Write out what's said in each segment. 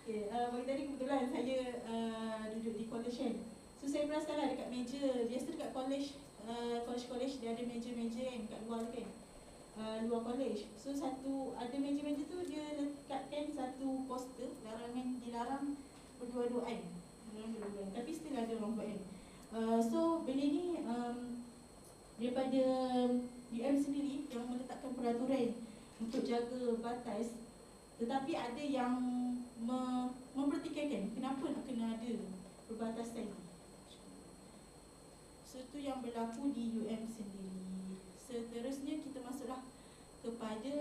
Okay, bagi tadi kebetulan saya duduk di college kan. So saya perasan lah dekat meja, biasa dekat college, college dia ada meja-meja kan dekat luar tu kan, luar college. So ada meja-meja tu dia letakkan satu poster larangan, dilarang berdua-duaan. Tapi still ada orang buat kan. So benda ni daripada UM sendiri yang meletakkan peraturan untuk jaga batas, tetapi ada yang mempertikaikan kenapa nak kena ada perbatasan. So itu yang berlaku di UM sendiri. Seterusnya kita masuklah kepada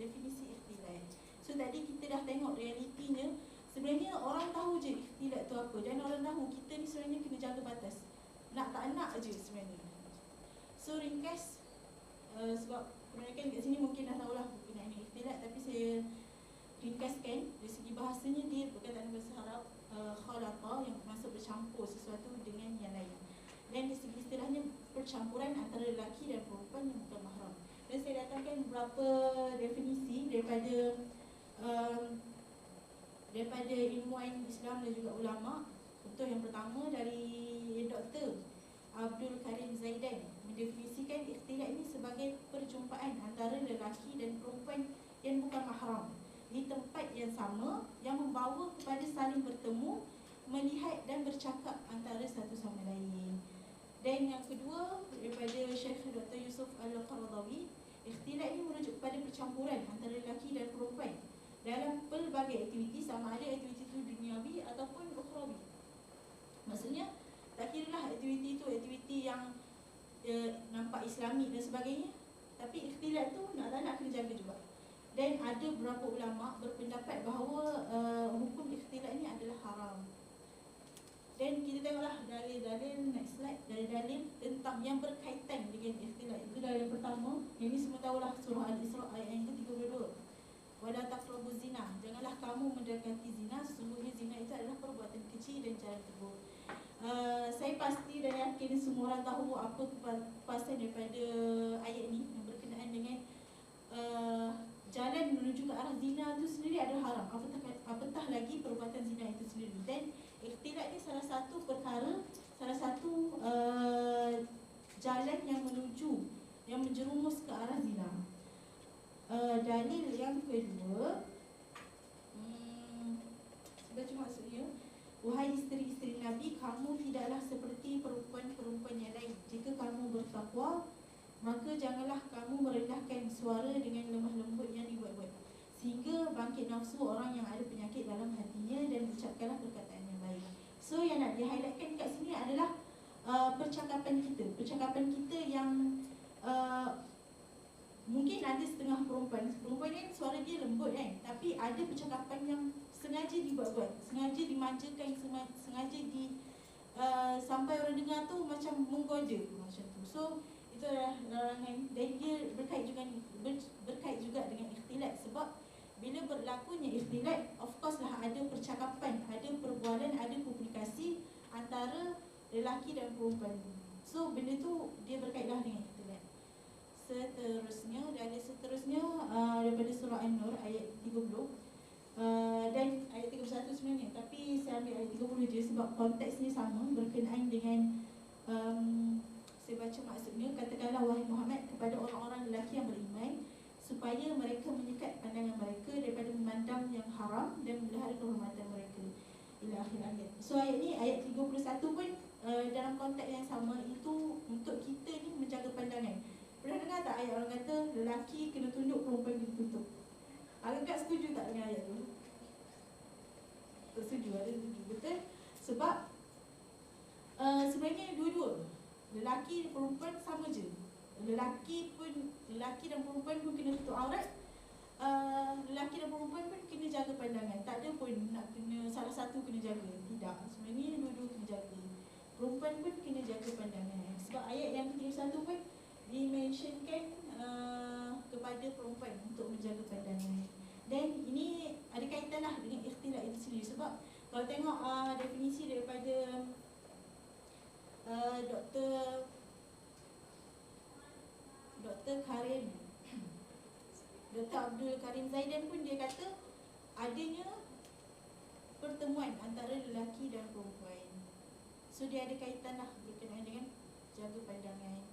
definisi ikhtilaf. So tadi kita dah tengok realitinya. Sebenarnya orang tahu je ikhtilaf tu apa, dan orang tahu kita ni sebenarnya kena jaga batas. Nak tak nak je sebenarnya. So ringkas, sebab kebanyakan kat sini mungkin dah tahulah berkenaan ikhtilaf, tapi saya ringkaskan. Dari segi bahasanya dia perkataan bahasa Arab khalaqa, yang bermaksud bercampur sesuatu dengan yang lain. Dan dari segi istilahnya percampuran antara lelaki dan perempuan yang bukan mahram. dan saya datangkan beberapa definisi daripada ilmuwan Islam dan juga ulama. Contoh yang pertama dari Dr. Abdul Karim Zaidan mendefinisikan ikhtilat ini sebagai perjumpaan antara lelaki dan perempuan yang bukan mahram di tempat yang sama yang membawa kepada saling bertemu, melihat dan bercakap antara satu sama lain. Dan yang kedua daripada Syekh Dr. Yusuf Al-Qaradawi, ikhtilat ini merujuk kepada percampuran antara lelaki dan perempuan dalam pelbagai aktiviti, sama ada aktiviti itu duniawi ataupun ukhrawi. Maksudnya tak kiralah aktiviti itu aktiviti yang nampak Islami dan sebagainya, tapi ikhtilat tu nak tak nak kena jaga juga. Dan ada beberapa ulama berpendapat bahawa hukum ikhtilat ni adalah haram. Dan kita tengoklah dalil-dalil, next slide, dalil-dalil tentang yang berkaitan dengan ikhtilat. Itu dalil pertama, yang ini semua tahulah, surah Al-Isra ayat yang ke-32. Wala taqrabuz zina, janganlah kamu mendekati zina, sesungguhnya zina itu adalah perbuatan kecil dan jalan terburuk. Saya pasti dan yakin semua orang tahu apa kepastian daripada ayat ni yang berkenaan dengan jalan menuju ke arah zina itu sendiri adalah haram, apatah lagi perbuatan zina itu sendiri. Dan ikhtilat ni salah satu perkara, salah satu jalan yang menjerumus ke arah zina. Dalil yang kedua, baca maksudnya, wahai isteri-isteri Nabi, kamu tidaklah seperti perempuan-perempuan yang lain. Jika kamu bertakwa, maka janganlah kamu merendahkan suara dengan lemah lembut yang dibuat-buat, sehingga bangkit nafsu orang yang ada penyakit dalam hatinya, dan ucapkanlah perkataan yang baik. So yang nak di-highlightkan kat sini adalah percakapan kita yang mungkin ada setengah perempuan kan suara dia lembut kan, tapi ada percakapan yang sengaja dibuat-buat, sengaja dimanjakan, sengaja sampai orang dengar tu macam menggoda macam tu. So itu adalah larangan, dan dia berkait juga dengan ikhtilat. Sebab bila berlakunya ikhtilat, of course lah ada percakapan, ada perbualan, ada komunikasi antara lelaki dan perempuan. So benda tu dia berkaitlah dengan ikhtilat. Seterusnya, daripada surah An-Nur ayat 30 dan ayat 31 sebenarnya, tapi saya ambil ayat 30 je sebab konteksnya sama, berkenaan dengan saya baca maksudnya. Katakanlah wahai Muhammad kepada orang-orang lelaki yang beriman, supaya mereka menyekat pandangan mereka daripada memandang yang haram dan memelihara kehormatan mereka, ila akhir ayat. So ayat ni, ayat 31 pun dalam konteks yang sama, itu untuk kita ni menjaga pandangan. Pernah dengar tak ayat orang kata lelaki kena tunduk, perempuan kena tutup? Agak setuju tak dengan ayat tu? Tak setuju, ada setuju, betul? Sebab sebenarnya dua-dua, lelaki dan perempuan sama je. Lelaki dan perempuan pun kena tutup aurat. Lelaki dan perempuan pun kena jaga pandangan. Tak ada pun nak kena salah satu kena jaga. Tidak, sebenarnya dua-dua kena jaga. Perempuan pun kena jaga pandangan. Sebab ayat yang ke-31 pun dimentionkan kepada perempuan untuk menjaga pandangan. Dan ini ada kaitanlah dengan ikhtilat itu sendiri. Sebab kalau tengok definisi daripada Dr. Karim, Dr. Abdul Karim Zaidan pun dia kata adanya pertemuan antara lelaki dan perempuan. So dia ada kaitanlah berkenaan dengan jaga pandangan.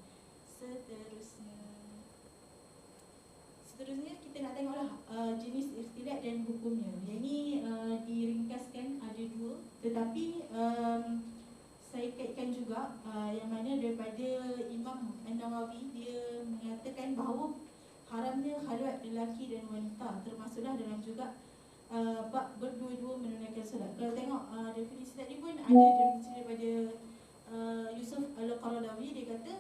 Seterusnya kita nak tengoklah jenis ikhtilat dan hukumnya. Yang ini diringkaskan ada dua, tetapi saya kaitkan juga yang mana daripada Imam An-Nawawi. Dia mengatakan bahawa haramnya khalwat lelaki dan wanita, termasuklah dalam juga bab berdua-dua menunaikan solat. Kalau tengok definisi tadi pun ada definisi daripada Yusuf Al-Qaradawi. Dia kata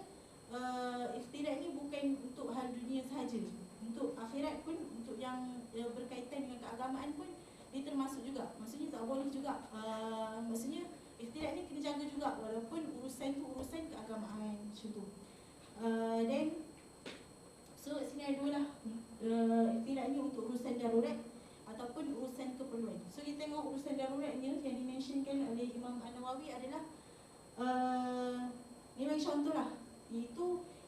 ikhtilat ni bukan untuk hal dunia sahaja, untuk akhirat pun, untuk yang berkaitan dengan keagamaan pun dia termasuk juga. Maksudnya tak boleh juga, maksudnya ikhtilat ni kena jaga juga walaupun urusan tu urusan keagamaan macam tu. Dan so sini ada dua lah, ikhtilat ni untuk urusan darurat ataupun urusan keperluan. So kita tengok urusan daruratnya yang dimentionkan oleh Imam An-Nawawi adalah memang contoh lah, iaitu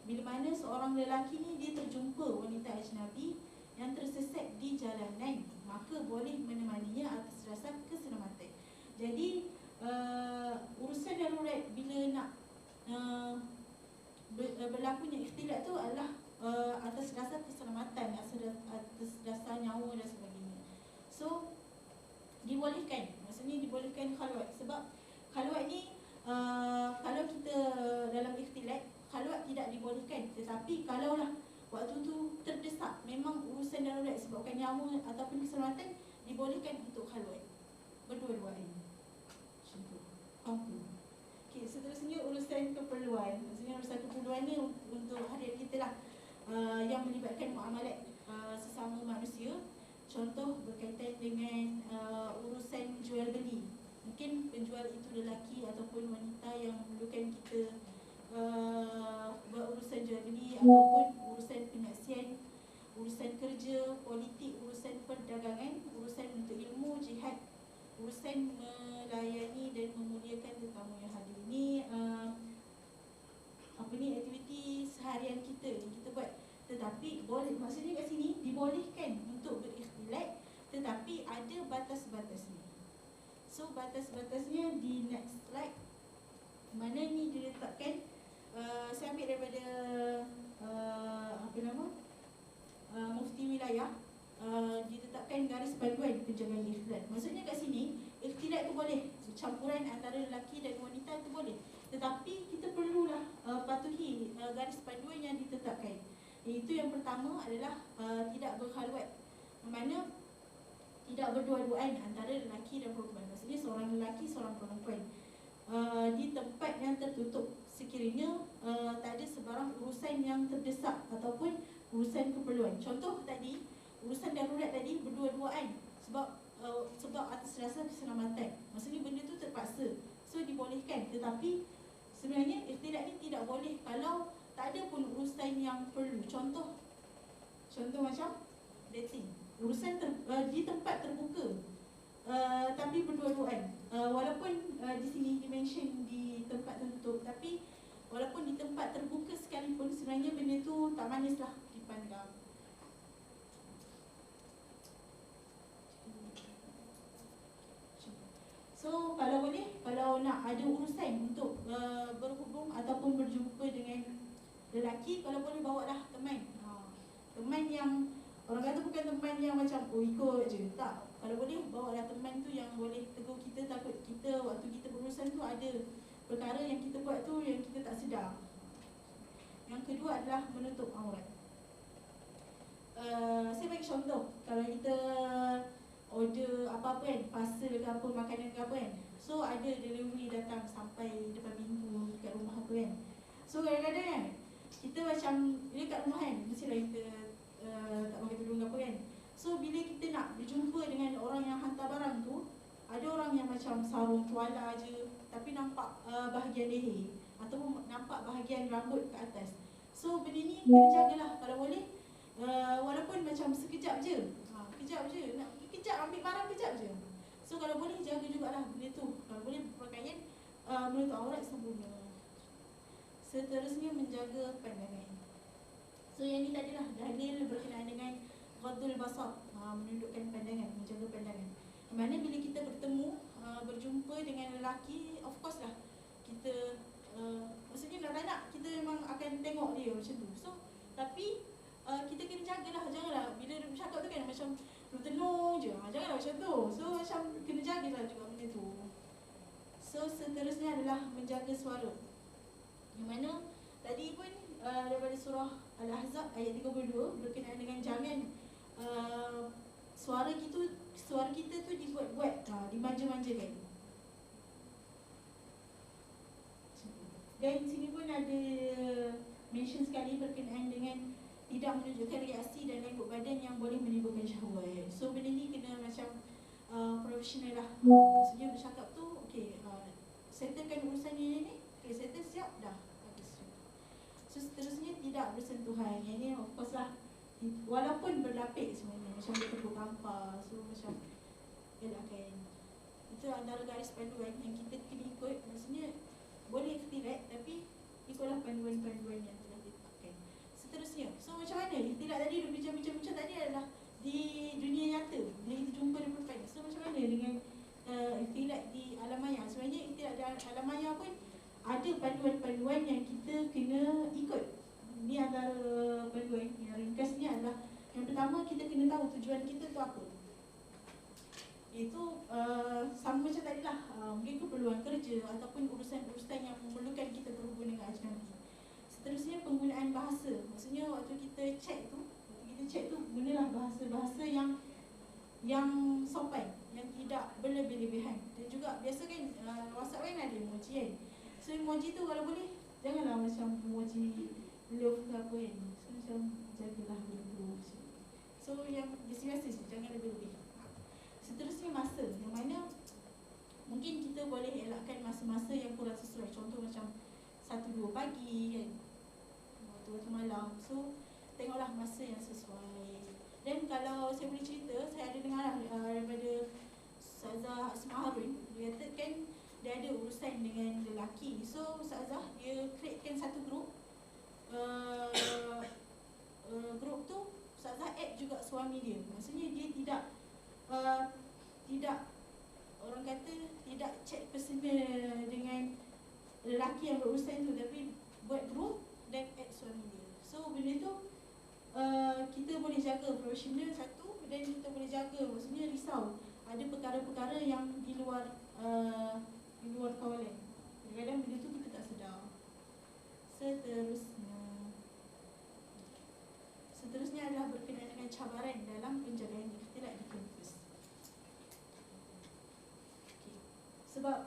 bila mana seorang lelaki ni dia terjumpa wanita ajnabi yang tersesat di jalanan, maka boleh menemaninya atas dasar keselamatan. Jadi urusan darurat bila nak berlakunya ikhtilat tu adalah atas dasar keselamatan, atas dasar nyawa dan sebagainya. So dibolehkan, maksudnya dibolehkan khalwat. Sebab khalwat ni kalau kita dalam ikhtilat, khalwat tidak dibolehkan. Tetapi kalaulah waktu tu terdesak, memang urusan darurat sebabkan nyawa ataupun keselamatan, dibolehkan untuk khalwat berdua-duaan. Macam tu. Okay, seterusnya urusan keperluan. Maksudnya urusan keperluan ni untuk harian kita lah, yang melibatkan muamalat sesama manusia. Contoh berkaitan dengan urusan jual beli. Mungkin penjual itu lelaki ataupun wanita yang memerlukan kita berurusan jual beli, ataupun urusan penyaksian, urusan kerja, politik, urusan perdagangan, urusan untuk ilmu, jihad, urusan melayani dan memuliakan tetamu yang hadir. Ini aktiviti seharian kita yang kita buat. Tetapi boleh, maksudnya kat sini dibolehkan untuk berikhtilat, tetapi ada batas-batasnya. So batas-batasnya di next slide, mana ni diletakkan. Saya ambil daripada Mufti Wilayah. Ditetapkan garis panduan penjagaan ikhtilat. Maksudnya kat sini ikhtilat tu boleh, campuran antara lelaki dan wanita tu boleh, tetapi kita perlulah patuhi garis panduan yang ditetapkan. Iaitu yang pertama adalah tidak berkhalwat, mana tidak berdua-duaan antara lelaki dan perempuan. Maksudnya seorang lelaki, seorang perempuan di tempat yang tertutup, sekiranya tak ada sebarang urusan yang terdesak ataupun urusan keperluan. Contoh tadi, urusan darurat tadi berdua-duaan sebab atas dasar keselamatan. Maksudnya benda tu terpaksa, so dibolehkan. Tetapi sebenarnya ikhtilat ni tidak boleh kalau tak ada pun urusan yang perlu. Contoh macam dating, urusan di tempat terbuka, tapi berdua-duaan. Walaupun di sini dimention di tempat tertutup, tapi walaupun di tempat terbuka sekalipun, sebenarnya benda tu tak manislah dipandang. So kalau boleh, kalau nak ada urusan untuk berhubung ataupun berjumpa dengan lelaki, kalau boleh bawalah teman. Teman yang orang kata bukan teman yang macam ikut je, tak. Kalau boleh bawalah teman tu yang boleh tegur kita, takut kita waktu kita berurusan tu ada perkara yang kita buat tu yang kita tak sedar. Yang kedua adalah menutup aurat. Saya bagi contoh, kalau kita order apa-apa kan, parcel ke apa, makanan ke apa kan, so ada delivery datang sampai depan pintu kat rumah tu kan. So kadang-kadang kan kita macam, dia kat rumah kan, mestilah kita tak pakai tudung ke apa kan. So bila kita nak berjumpa dengan orang yang hantar barang tu, ada orang yang macam sarung tuala je, tapi nampak bahagian leher ataupun nampak bahagian rambut ke atas. So benda ni kena jagalah kalau boleh. Walaupun macam sekejap je, nak kejap ambil barang kejap je. So kalau boleh jaga jugalah benda tu. Kalau boleh pakaian menutup aurat sempurna. Seterusnya menjaga pandangan. So yang ni tadilah dalil berkenaan dengan ghadul basar, menundukkan pandangan, menjaga pandangan. Mana bila kita bertemu, berjumpa dengan lelaki, of course lah kita maksudnya nak kita memang akan tengok dia macam tu. So tapi kita kena jagalah, janganlah bila dia bercakap tu kan macam tenung je, janganlah macam tu. So macam kena jagalah juga benda tu. So seterusnya adalah menjaga suara, yang mana tadi pun daripada surah Al-Ahzab ayat 32 berkenaan dengan jangan suara kita tu dibuat-buat, dimanja-manjakan. Dan sini pun ada mention sekali berkenaan dengan tidak menunjukkan reaksi dan lembut badan yang boleh menimbulkan syahwat. So benda ni kena macam profesional lah. Maksudnya bercakap tu, okay, settlekan urusan ni, okay, settle siap dah. So seterusnya tidak bersentuhan. Yang ni of course lah, walaupun berlapik sebenarnya, macam dia tepuk tampar, so macam elakkan. Itu antara garis panduan yang kita kena ikut. Maksudnya boleh ikhtilat, tapi ikutlah panduan-panduan yang telah ditetapkan. seterusnya. So macam mana? Tidak tadi bincang-bincang tadi adalah di dunia nyata, bila kita jumpa dengan perempuan. So macam mana dengan ikhtilat di alam maya? Sebenarnya ikhtilat di alam maya pun ada panduan-panduan yang kita kena ikut. Ini antara panduan yang ringkas ni adalah, yang pertama, kita kena tahu tujuan kita tu apa. Itu sama macam tadi lah, mungkin keperluan kerja ataupun urusan-urusan yang memerlukan kita berhubung dengan ajnabi. Seterusnya, penggunaan bahasa. Maksudnya waktu kita chat tu gunalah bahasa-bahasa yang sopan, yang tidak berlebih-lebihan. Dan juga biasa kan WhatsApp kan ada emoji kan. So emoji tu kalau boleh janganlah macam emoji love ke apa kan. So macam jagalah benda-benda. So yang biasa-biasa je, jangan lebih-lebih. Seterusnya masa, yang mana mungkin kita boleh elakkan masa-masa yang kurang sesuai. Contoh macam 1-2 pagi kan, waktu malam. So tengoklah masa yang sesuai. Dan kalau saya boleh cerita, saya ada dengar daripada Ustazah Asma Harun, dia kata kan dia ada urusan dengan lelaki. So Ustazah dia createkan satu grup. Grup tu Ustazah add juga suami dia. Maksudnya dia tidak orang kata tidak chat personal dengan lelaki yang berurusan tu, tapi buat grup dan add suami dia. So benda tu kita boleh jaga profesional satu, dan kita boleh jaga, maksudnya risau ada perkara-perkara yang di luar kawalan. Kadang-kadang benda tu kita tak sedar. Seterusnya adalah berkenaan dengan cabaran dalam penjagaan ikhtilat di kampus. Sebab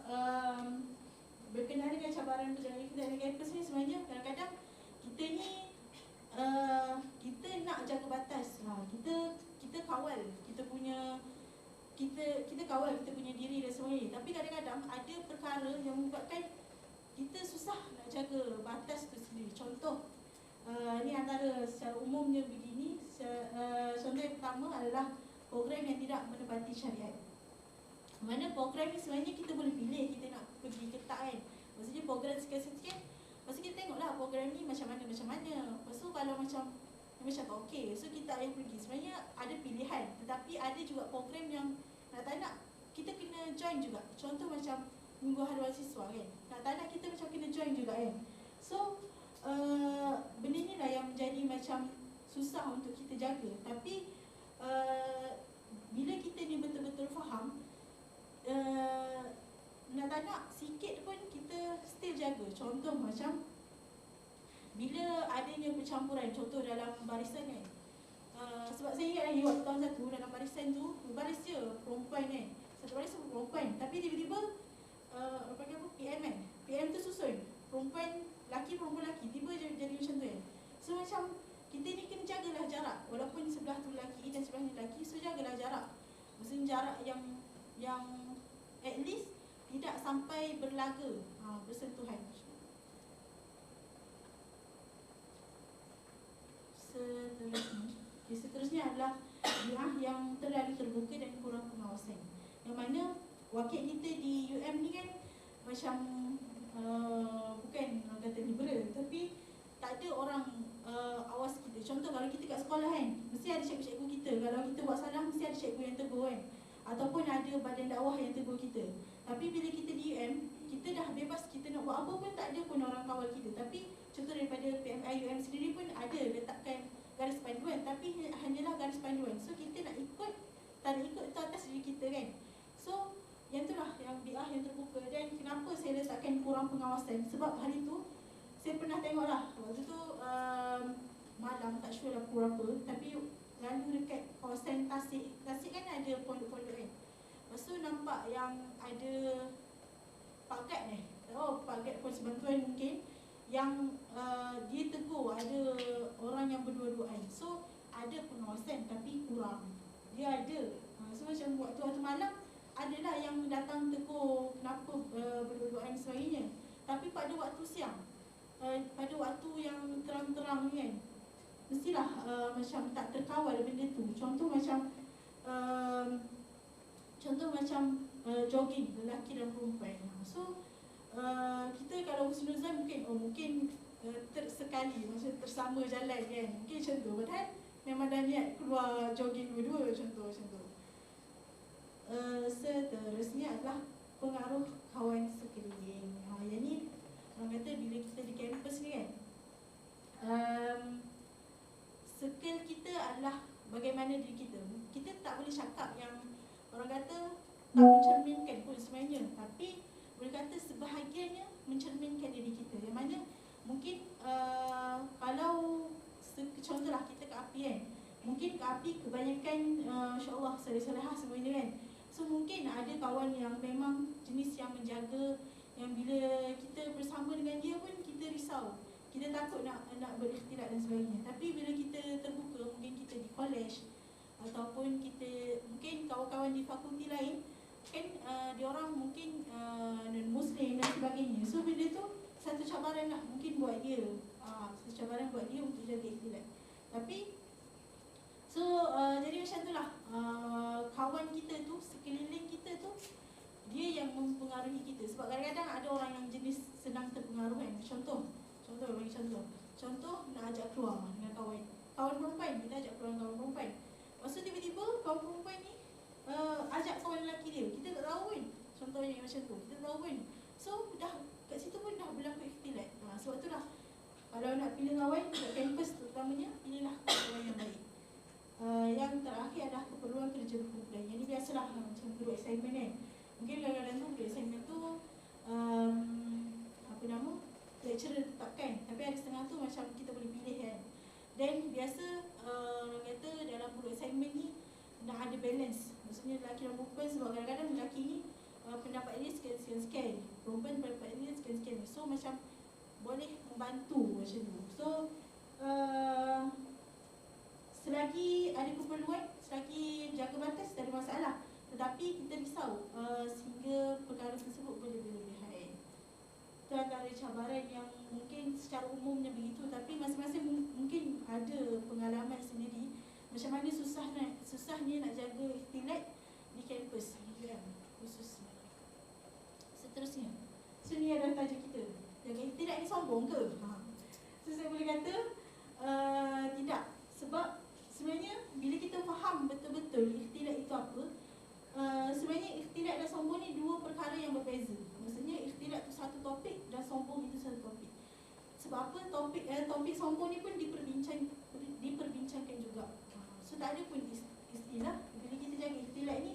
berkenaan dengan cabaran penjagaan ikhtilat di kampus ni, sebenarnya kadang-kadang kita ni kita nak jaga batas. Kita kawal kita punya diri dan sebagainya. Tapi kadang-kadang ada perkara yang membuatkan kita susah nak jaga batas tu sendiri. Contoh, ni antara secara umumnya begini. Contoh yang pertama adalah program yang tidak menepati syariat. Mana program ni sebenarnya kita boleh pilih kita nak pergi ke tak kan. Maksudnya program sikit-sikit, lepas tu kita tengoklah program ni macam mana. Lepas tu kalau macam tak okey, so kita yang pergi. Sebenarnya ada pilihan, tetapi ada juga program yang nak tak nak kita kena join juga. Contoh macam Minggu Haluan Siswa kan, nak tak nak kita macam kena join juga kan. So benda ni lah yang menjadi macam susah untuk kita jaga. Tapi bila kita ni betul-betul faham, nak tak nak sikit pun kita still jaga. Contoh macam bila adanya percampuran, contoh dalam barisan kan, sebab saya ingat lagi waktu tahun 1 dalam barisan tu, berbaris je perempuan kan, satu baris perempuan, tapi tiba-tiba panggil apa, PM kan, PM tu susun perempuan laki, tiba jadi macam tu kan. So macam kita ni kena jagalah jarak, walaupun sebelah tu lelaki dan sebelah ni lelaki, so jagalah jarak. Maksudnya jarak yang at least tidak sampai berlaga, bersentuhan. Seterusnya adalah bi'ah yang terlalu terbuka dan kurang pengawasan. Yang mana wakil kita di UM ni kan macam bukan orang kata liberal, tapi tak ada orang awas kita. Contoh kalau kita kat sekolah kan, mesti ada cikgu-cikgu kita. Kalau kita buat salah, mesti ada cikgu yang tegur kan, ataupun ada badan dakwah yang tegur kita. Tapi bila kita di UM, kita dah bebas, kita nak buat apa pun tak ada pun orang kawal kita. Tapi contoh daripada PMI UM sendiri pun ada letakkan garis panduan, tapi hanyalah garis panduan. So kita nak ikut, tak nak ikut, itu atas diri kita kan. So yang itulah yang bi'ah yang terbuka. Dan kenapa saya letakkan kurang pengawasan, sebab hari tu saya pernah tengok lah, waktu tu malam, tak sure lah pukul berapa, tapi lalu dekat kawasan Tasik kan ada pondok-pondok kan. Lepas tu nampak yang ada Pak Gad ni, Pak Gad Polisi Bantuan mungkin, yang dia tegur ada orang yang berdua-duaan. So ada pengawasan tapi kurang. Dia ada. So macam waktu malam adalah yang datang tegur kenapa berdua-duaan sebagainya. Tapi pada waktu siang, pada waktu yang terang-terang ni kan, mestilah macam tak terkawal benda tu. Contoh macam jogging lelaki dan perempuan. So kita kalau husnuzan mungkin tersekali, maksudnya tersama jalan kan, mungkin macam tu. Padahal memang dah niat keluar jogging dua-dua, contoh macam tu. Seterusnya adalah pengaruh kawan sekeliling. Yang ni orang kata bila kita di kampus ni kan, circle kita adalah bagaimana diri kita. Kita tak boleh cakap yang orang kata tak mencerminkan pun sebenarnya, tapi boleh kata sebahagiannya mencerminkan diri kita. Yang mana mungkin kalau contohlah kita ke api kan, mungkin ke api kebanyakan insyaAllah salih-salihah semuanya kan. So mungkin ada kawan yang memang jenis yang menjaga, yang bila kita bersama dengan dia pun kita risau, kita takut nak berikhtilat dan sebagainya. Tapi bila kita terbuka, mungkin kita di college ataupun kita mungkin kawan-kawan di fakulti lain kan, dia orang mungkin non-Muslim dan sebagainya. So bila tu satu cabaran lah mungkin buat dia, satu cabaran buat dia untuk jaga ikhtilat. Tapi jadi macam tu lah, kawan kita tu, sekeliling kita tu, dia yang mempengaruhi kita. Sebab kadang-kadang ada orang yang jenis senang terpengaruh kan. Contoh bagi contoh nak ajak keluar dengan kawan perempuan, kita ajak keluar dengan kawan perempuan. Lepas tu tiba-tiba kawan perempuan ni ajak kawan lelaki dia, kita tak tahu kan. Contohnya macam tu, kita tak tahu kan. So dah kat situ pun dah berlaku ikhtilat. Sebab tu lah, kalau nak pilih kawan kat kampus terutamanya, pilihlah kawan yang baik. Yang terakhir adalah keperluan kerja berkumpulan. Yang ni biasalah macam guru assignment kan. Mungkin kadang-kadang tu guru assignment tu lecturer tetapkan, tapi ada setengah tu macam kita boleh pilih kan. Dan biasa orang kata dalam guru assignment ni nak ada balance, maksudnya lelaki dan perempuan. Sebab kadang-kadang lelaki ni pendapat dia sekian-sekian, perempuan pendapat dia sekian-sekian. So macam boleh membantu macam tu. So selagi ada keperluan, selagi jaga batas, tak ada masalah. Tetapi kita risau sehingga perkara tersebut boleh berlebihan. Itu antara cabaran yang mungkin secara umumnya begitu, tapi masing-masing mungkin ada pengalaman sendiri macam mana susahnya nak jaga ikhtilat di kampus khususnya. Seterusnya, so ni adalah tajuk kita. Jaga ikhtilat ni sombong ke? So saya boleh kata tidak. Sebab sebenarnya bila kita faham betul-betul ikhtilat itu apa, sebenarnya ikhtilat dan sombong ni dua perkara yang berbeza. Maksudnya ikhtilat tu satu topik dan sombong itu satu topik. Sebab apa? Topik sombong ni pun diperbincangkan juga. So tak ada pun istilah bila kita jaga ikhtilat ni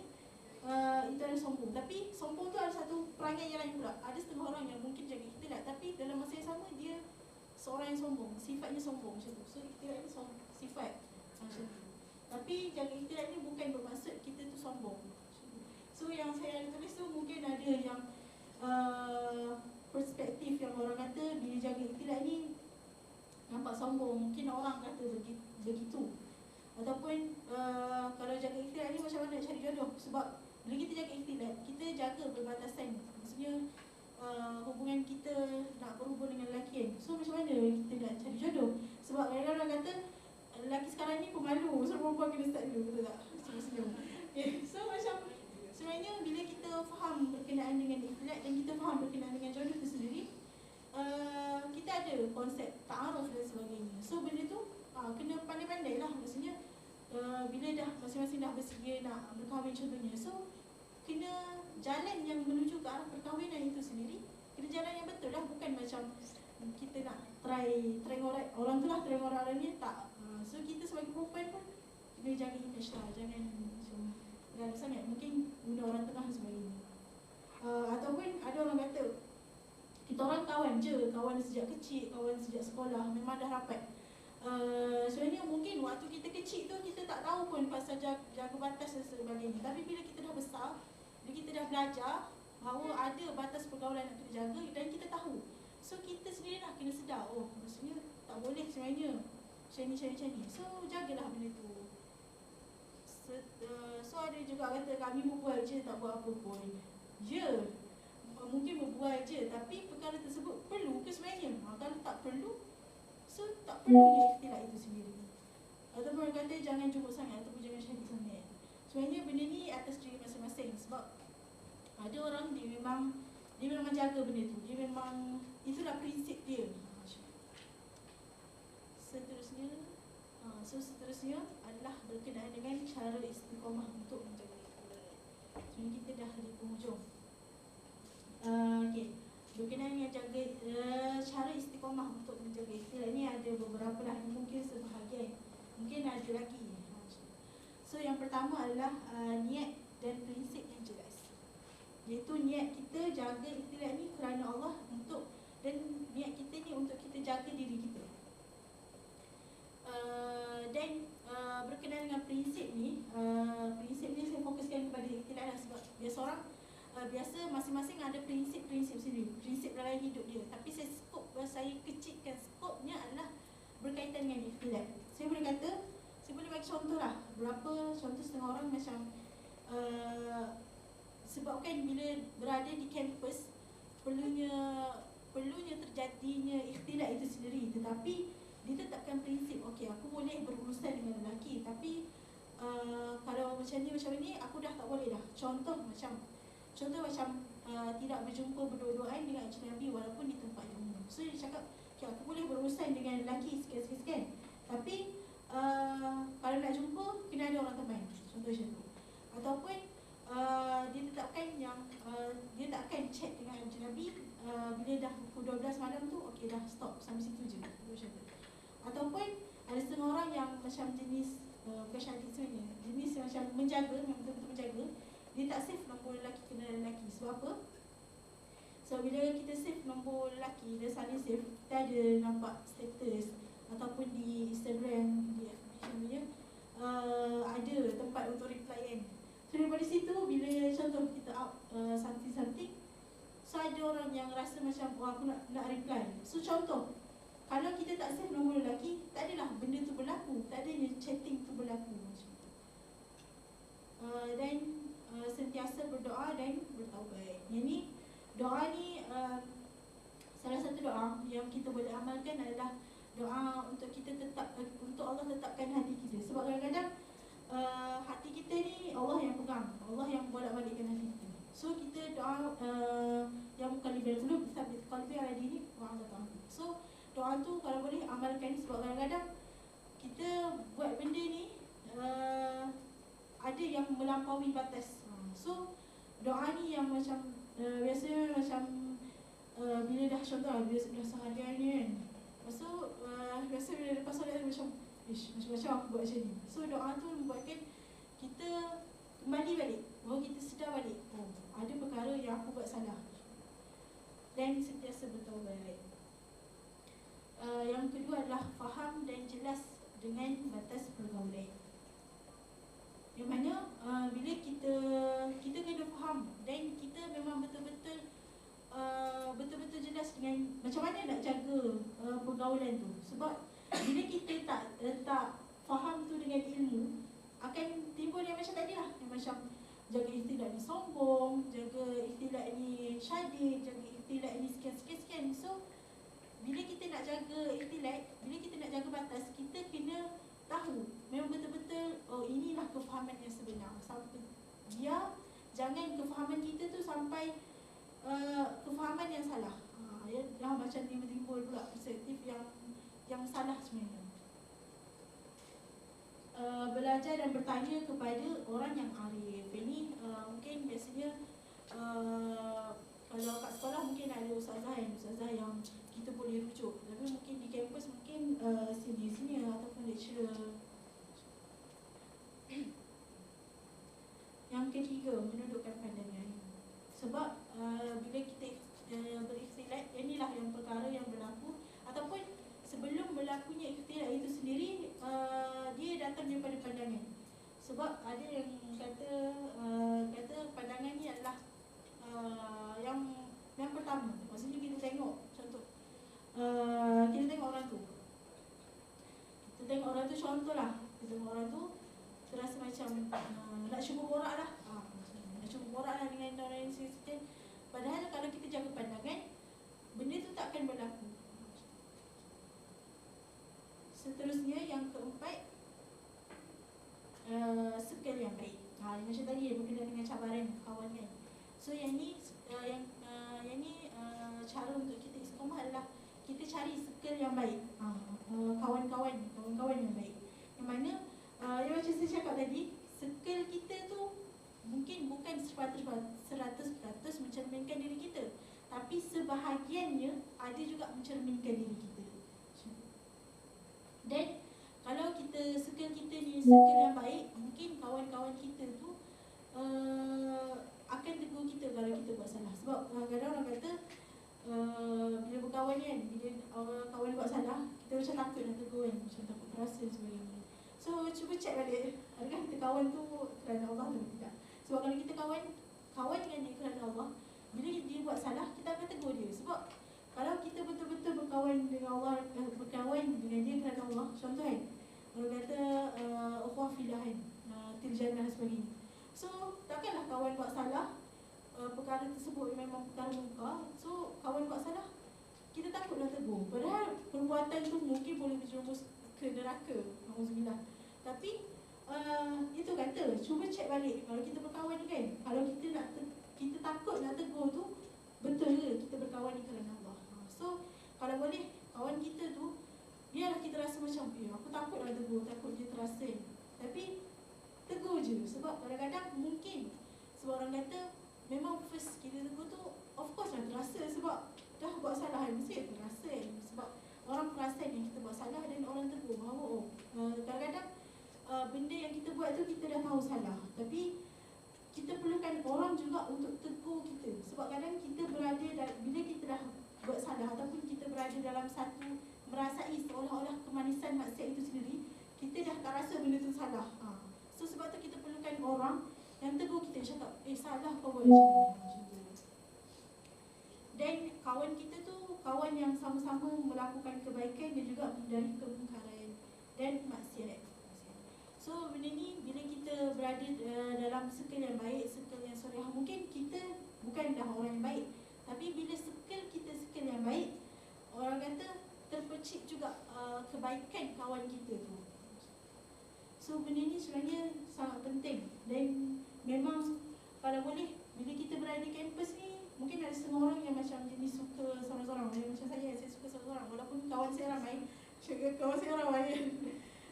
itu ada sombong. Tapi sombong tu ada satu perangai yang lain pula. Ada setengah orang yang mungkin jaga ikhtilat, tapi dalam masa yang sama dia seorang yang sombong, sifatnya sombong macam tu. So ikhtilat ni sifat macam tu. Tapi jaga ikhtilat ni bukan bermaksud kita tu sombong. So yang saya ada tulis tu mungkin ada yang perspektif yang orang kata bila jaga ikhtilat ni nampak sombong. Mungkin orang kata begitu. Ataupun kalau jaga ikhtilat ni macam mana cari jodoh. Sebab bila kita jaga ikhtilat, kita jaga perbatasan. Maksudnya hubungan kita nak berhubung dengan lelaki kan. So macam mana kita nak cari jodoh. Sebab kadang-kadang orang kata lelaki sekarang ni pemalu, so perempuan kena start dulu, betul tak? Senyum-senyum. So macam sebenarnya bila kita faham berkenaan dengan ikhtilat dan kita faham berkenaan dengan jodoh itu sendiri, kita ada konsep ta'aruf dan sebagainya. So benda tu kena pandai-pandai lah. Maksudnya bila dah masing-masing dah bersedia nak berkahwin contohnya, so kena jalan yang menuju ke arah perkahwinan itu sendiri, kena jalan yang betul lah. Bukan macam kita nak try orang tu lah, try orang ni tak. So kita sebagai perempuan pun kena jaga image lah. Jangan macam terlalu sangat, mungkin guna orang tengah dan sebagainya. Ataupun ada orang kata kita orang kawan je, kawan sejak kecil, kawan sejak sekolah, memang dah rapat. Sebenarnya mungkin waktu kita kecil tu kita tak tahu pun pasal jaga batas dan sebagainya. Tapi bila kita dah besar, bila kita dah belajar bahawa ada batas pergaulan yang kena jaga dan kita tahu, so kita sendiri lah kena sedar, oh maksudnya tak boleh sebenarnya macam ni. So jagalah benda tu. So ada juga kata kami berbual je tak buat apa pun. Ya, mungkin berbual je, tapi perkara tersebut perlu ke sebenarnya? Kalau tak perlu, so tak perlu ikhtilat itu sendiri. Ataupun orang kata jangan jumpa sangat ataupun jangan syahid sangat. Sebenarnya benda ni atas diri masing-masing. Sebab ada orang dia memang jaga benda tu. Dia memang itulah prinsip dia. So seterusnya adalah berkenaan dengan cara istiqamah untuk menjaga ikhtilat. So kita dah di penghujung. Okey. Berkenaan dengan jaga cara istiqamah untuk menjaga ikhtilat ni ada beberapa lah, mungkin sebahagian, mungkin ada lagi. So yang pertama adalah niat dan prinsip yang jelas. Iaitu niat kita jaga ikhtilat ni kerana Allah untuk, dan niat kita ni untuk kita jaga diri kita. Dan berkenaan dengan prinsip ni saya fokuskan kepada ikhtilat lah, sebab biasa orang biasa masing-masing ada prinsip-prinsip sendiri, prinsip dalam hidup dia. Tapi saya kecilkan skopnya adalah berkaitan dengan ikhtilat. Saya boleh bagi contoh lah, berapa contoh setengah orang macam sebabkan bila berada di kampus perlunya terjadinya ikhtilat itu sendiri, tetapi ditetapkan prinsip, okey aku boleh berurusan dengan lelaki, tapi kalau macam ni aku dah tak boleh dah. Contoh macam tidak berjumpa berdua-duaan dengan ajnabi walaupun di tempat yang umum. So dia cakap, okay, aku boleh berurusan dengan lelaki sekian-sekian, tapi kalau nak jumpa kena ada orang teman. Contoh macam tu. Ataupun dia tetapkan yang dia tak akan chat dengan ajnabi bila dah pukul 12 malam tu, okey dah stop sampai situ je. Macam tu. Ataupun ada setengah orang yang macam jenis bukan syadik sebenarnya, jenis yang macam menjaga, memang betul-betul menjaga, dia tak save nombor lelaki kena lelaki. Sebab apa? So bila kita save nombor lelaki, dia saling save, kita ada nampak status ataupun di Instagram, di FB contohnya, ada tempat untuk reply kan. So daripada situ, bila contoh kita up something, so ada orang yang rasa macam, wah aku nak reply. So contoh, kalau kita tak save nombor lelaki, tak adalah benda tu berlaku, tak adanya chatting tu berlaku macam tu. Dan sentiasa berdoa dan bertaubat. Yang ni, doa ni salah satu doa yang kita boleh amalkan adalah doa untuk kita untuk Allah tetapkan hati kita. Sebab kadang-kadang hati kita ni Allah yang pegang, Allah yang bolak-balikkan hati kita. So kita doa yang muqallibal qulub tsabbit qalbi ala dinik wa ala ta'atik. So doa tu kalau boleh amalkan, sebab kadang-kadang kita buat benda ni ada yang melampaui batas. So doa ni yang macam biasanya macam bila dah contoh lah, bila dah seharian ni kan, lepas tu biasa bila lepas solat macam macam aku buat macam ni. So doa tu membuatkan kita kembali balik, kita sedar balik, ada perkara yang aku buat salah, dan sentiasa bertaubat. Yang kedua adalah faham dan jelas dengan batas pergaulan. Yang mana bila kita kena faham dan kita memang betul-betul jelas dengan macam mana nak jaga pergaulan tu. Sebab bila kita tak faham tu dengan ilmu, akan timbul yang macam tadi lah, yang macam jaga ikhtilat ni sombong, jaga ikhtilat ni syadid, jaga ikhtilat ni sekian-sekian. So bila kita nak jaga ikhtilat, bila kita nak jaga batas, kita kena tahu memang betul-betul inilah kefahaman yang sebenar. Sampai dia jangan kefahaman kita tu sampai kefahaman yang salah. Dah macam timbul pula perspektif yang salah sebenarnya. Belajar dan bertanya kepada orang yang arif. Ini mungkin biasanya kalau kat sekolah mungkin ada ustazah yang kita boleh rujuk, tapi mungkin di kampus mungkin senior ataupun lecturer. Yang ketiga, menundukkan pandangan. Sebab bila kita berikhtilat, inilah yang perkara yang berlaku, ataupun sebelum berlakunya ikhtilat itu sendiri, dia datang daripada pandangan. Sebab ada yang kata pandangan ni adalah yang pertama. Maksudnya kita tengok, contoh kita tengok orang tu, contohlah, kita tengok orang tu terasa macam nak cuba borak lah, dengan orang yang sekian. Padahal kalau kita jaga pandangan, benda tu tak akan berlaku. Seterusnya yang keempat, circle yang baik. Macam tadi berkenaan dengan cabaran kawan kan. So yang ni cara untuk kita istiqamah adalah kita cari circle yang baik, kawan-kawan yang baik. Yang mana yang macam saya cakap tadi, circle kita tu mungkin bukan 100% mencerminkan diri kita, tapi sebahagiannya ada juga mencerminkan diri kita. Dan kalau kita circle kita ni circle yang baik, mungkin kawan-kawan kita tu akan tegur kita kalau kita buat salah. Sebab kadang-kadang orang kata bila berkawan kan, bila kawan buat salah, kita macam takut nak tegur kan, macam takut terasa sebagainya. So cuba check balik, adakah kita kawan tu kerana Allah atau tidak. Sebab kalau kita kawan dengan dia kerana Allah, bila dia buat salah, kita akan tegur dia. Sebab kalau kita betul-betul berkawan dengan Allah, berkawan dengan dia kerana Allah, contoh kan, orang kata ukhuwah fillah kan, tiljannah dan sebagainya. So takkanlah kawan buat salah, perkara tersebut memang perkara muka. So kawan buat salah, kita takut nak tegur. Padahal perbuatan tu mungkin boleh berjerumus ke neraka, auzubillah. Tapi itu kata, cuba cek balik. Kalau kita berkawan ni kan, kalau kita takut nak tegur tu, betul ke kita berkawan ni kerana Allah? So kalau boleh kawan kita tu, biarlah kita rasa macam aku takut nak tegur, takut dia terasa. Tapi tegur je. Sebab kadang-kadang mungkin sebab orang kata memang first kita tegur tu of course lah terasa, sebab dah buat salah kan, mesti terasa kan. Sebab orang perasan yang kita buat salah dan orang tegur bahawa kadang-kadang benda yang kita buat tu kita dah tahu salah, tapi kita perlukan orang juga untuk tegur kita. Sebab kadang kita berada bila kita dah buat salah ataupun kita berada dalam satu merasai seolah-olah kemanisan maksiat itu sendiri, kita dah tak rasa benda tu salah. So sebab tu kita perlukan orang yang tegur kita, cakap salah kau buat macam tu. Dan kawan kita tu kawan yang sama-sama melakukan kebaikan dan juga menghindari kemungkaran dan maksiat. So benda ni bila kita berada dalam circle yang baik, circle yang solehah, mungkin kita bukanlah orang yang baik, tapi bila circle kita circle yang baik, orang kata terpercik juga kebaikan kawan kita tu. So benda ni sebenarnya sangat penting. Dan memang kalau boleh, bila kita berada di kampus ni, mungkin ada setengah orang yang macam jenis suka seorang-seorang. Macam saya suka seorang-seorang, walaupun kawan saya ramai. Kawan saya ramai.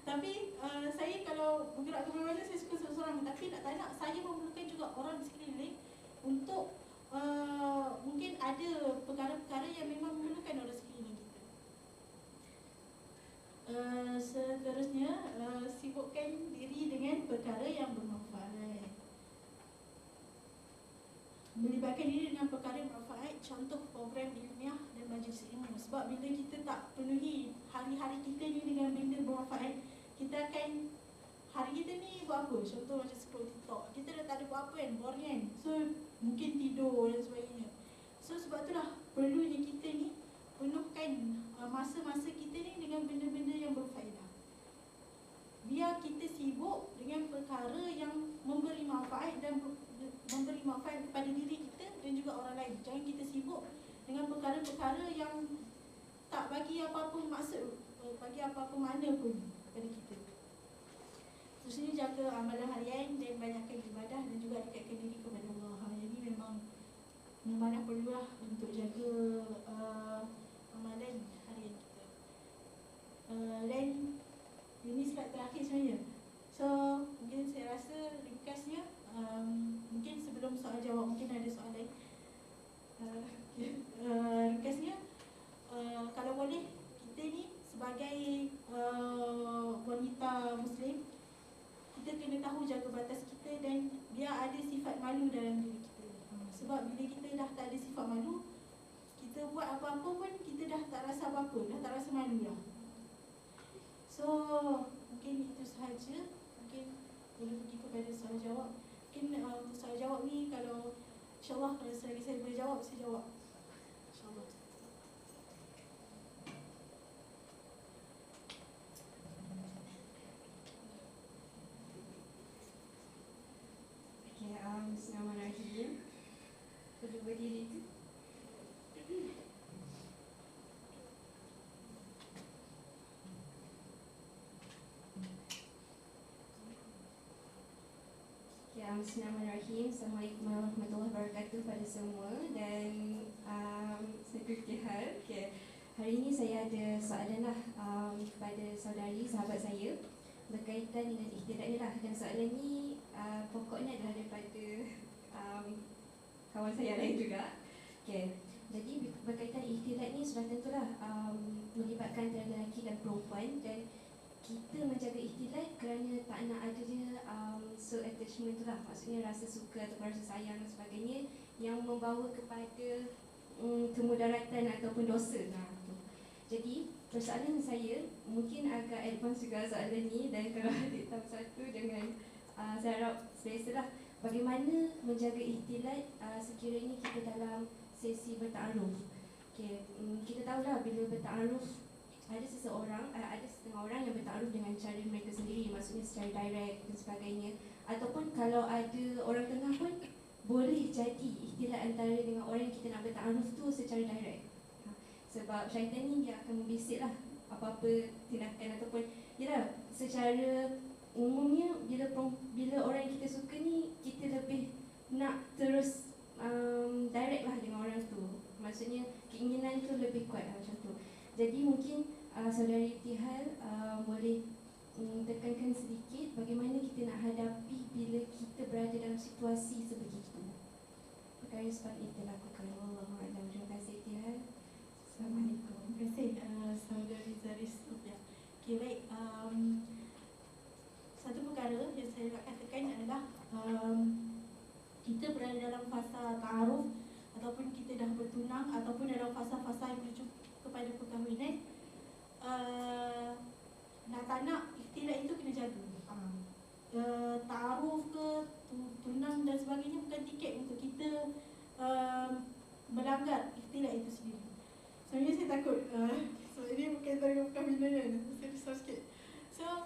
Tapi saya kalau bergerak ke mana-mana, saya suka seorang-seorang. Tapi tak nak, saya memerlukan juga orang di sekeliling untuk mungkin ada perkara-perkara yang memang memerlukan orang sekeliling kita. Seterusnya, sibukkan diri dengan perkara yang bermanfaat. Melibatkan diri dengan perkara yang bermanfaat, contoh program ilmiah dan majlis ilmu. Sebab bila kita tak penuhi hari-hari kita ni dengan benda bermanfaat, kita akan hari kita ni buat apa? Contoh macam scroll TikTok, kita dah tak ada buat apa kan, boring kan. So mungkin tidur dan sebagainya. So sebab itulah perlunya kita ni penuhkan masa-masa kita ni dengan benda-benda yang berfaedah. Biar kita sibuk dengan perkara yang memberi manfaat dan memberi manfaat kepada diri kita dan juga orang lain. Jangan kita sibuk dengan perkara-perkara yang tak bagi apa-apa maksud, bagi apa-apa makna pun kepada kita. Terus ini jaga amalan harian dan banyakkan ibadah dan juga dekatkan diri kepada Allah. Jadi memang perlulah untuk jaga amalan harian kita. Dan ini slide terakhir sebenarnya. So mungkin saya rasa ringkasnya, mungkin sebelum soal jawab mungkin ada soal lain. Ringkasnya, kalau boleh kita ni sebagai wanita Muslim, kita kena tahu jaga batas kita dan biar ada sifat malu dalam diri kita. Sebab bila kita dah tak ada sifat malu, kita buat apa-apa pun kita dah tak rasa apa-apa, dah tak rasa malu dah. So mungkin itu sahaja. Mungkin boleh pergi kepada soal jawab. Mungkin untuk soal jawab ni, kalau insyaAllah kalau selagi saya boleh jawab, saya jawab, insyaAllah. Bismillahirrahmanirrahim. Perlu berdiri tu. Bismillahirrahmanirrahim. Assalamualaikum warahmatullahi wabarakatuh pada semua. Dan sedikit hal, hari ini saya ada soalan lah kepada saudari, sahabat saya. berkaitan dengan ikhtilat ni lah. Dan soalan ni pokoknya adalah daripada kawan saya lain juga. Okay. Jadi berkaitan ikhtilat ni sudah tentulah melibatkan antara lelaki dan perempuan, dan kita menjaga ikhtilat kerana tak nak ada je soul attachment tu lah, maksudnya rasa suka atau rasa sayang dan sebagainya yang membawa kepada kemudaratan ataupun dosa. Tu. Jadi persoalan saya mungkin agak advance juga soalan ni, dan kalau adik tahu satu dengan saya harap biasalah bagaimana menjaga ikhtilat sekiranya kita dalam sesi bertaaruf. Okay. Kita tahulah bila bertaaruf ada seseorang, ada setengah orang yang bertaaruf dengan cara mereka sendiri, maksudnya secara direct dan sebagainya, ataupun kalau ada orang tengah pun boleh jadi ikhtilat antara dengan orang yang kita nak bertaaruf tu secara direct. Sebab syaitan ni dia akan membisik lah apa-apa tindakan ataupun yalah, secara umumnya bila orang yang kita suka ni kita lebih nak terus direct lah dengan orang tu, maksudnya keinginan tu lebih kuat lah macam tu. Jadi mungkin saudara Ibtihal boleh tekankan sedikit bagaimana kita nak hadapi bila kita berada dalam situasi sebegitu. Perkara seperti itu lakukan. Wallahualam. Terima kasih Ibtihal. Assalamualaikum. Terima kasih saudari Zaris. Okay, baik. Satu perkara yang saya nak katakan adalah kita berada dalam fasa ta'aruf ataupun kita dah bertunang ataupun dalam fasa-fasa yang menuju kepada perkahwinan, nak tak nak ikhtilat itu kena jaga. Ta'aruf ke tunang dan sebagainya bukan tiket untuk kita melanggar ikhtilat itu sendiri. Sebenarnya saya takut sebab ini berkaitan dengan perkahwinan kan, saya risau sikit. So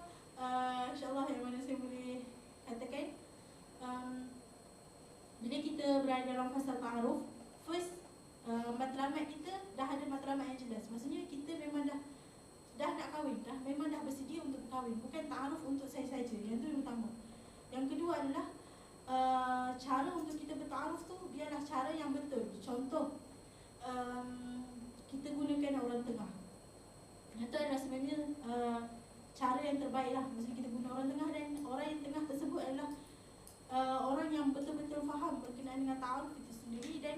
insyaAllah yang mana saya boleh katakan, bila kita berada dalam fasa ta'aruf, first matlamat kita dah ada matlamat yang jelas. Maksudnya kita memang dah nak kahwin, memang dah bersedia untuk kahwin. Bukan ta'aruf untuk saya saja. Yang tu yang utama. Yang kedua adalah cara untuk kita berta'aruf tu biarlah cara yang betul. Contoh, kita gunakan orang tengah. Itu adalah sebenarnya cara yang terbaik lah. Maksudnya kita guna orang tengah, dan orang yang tengah tersebut adalah orang yang betul-betul faham berkenaan dengan ta'aruf itu sendiri. Dan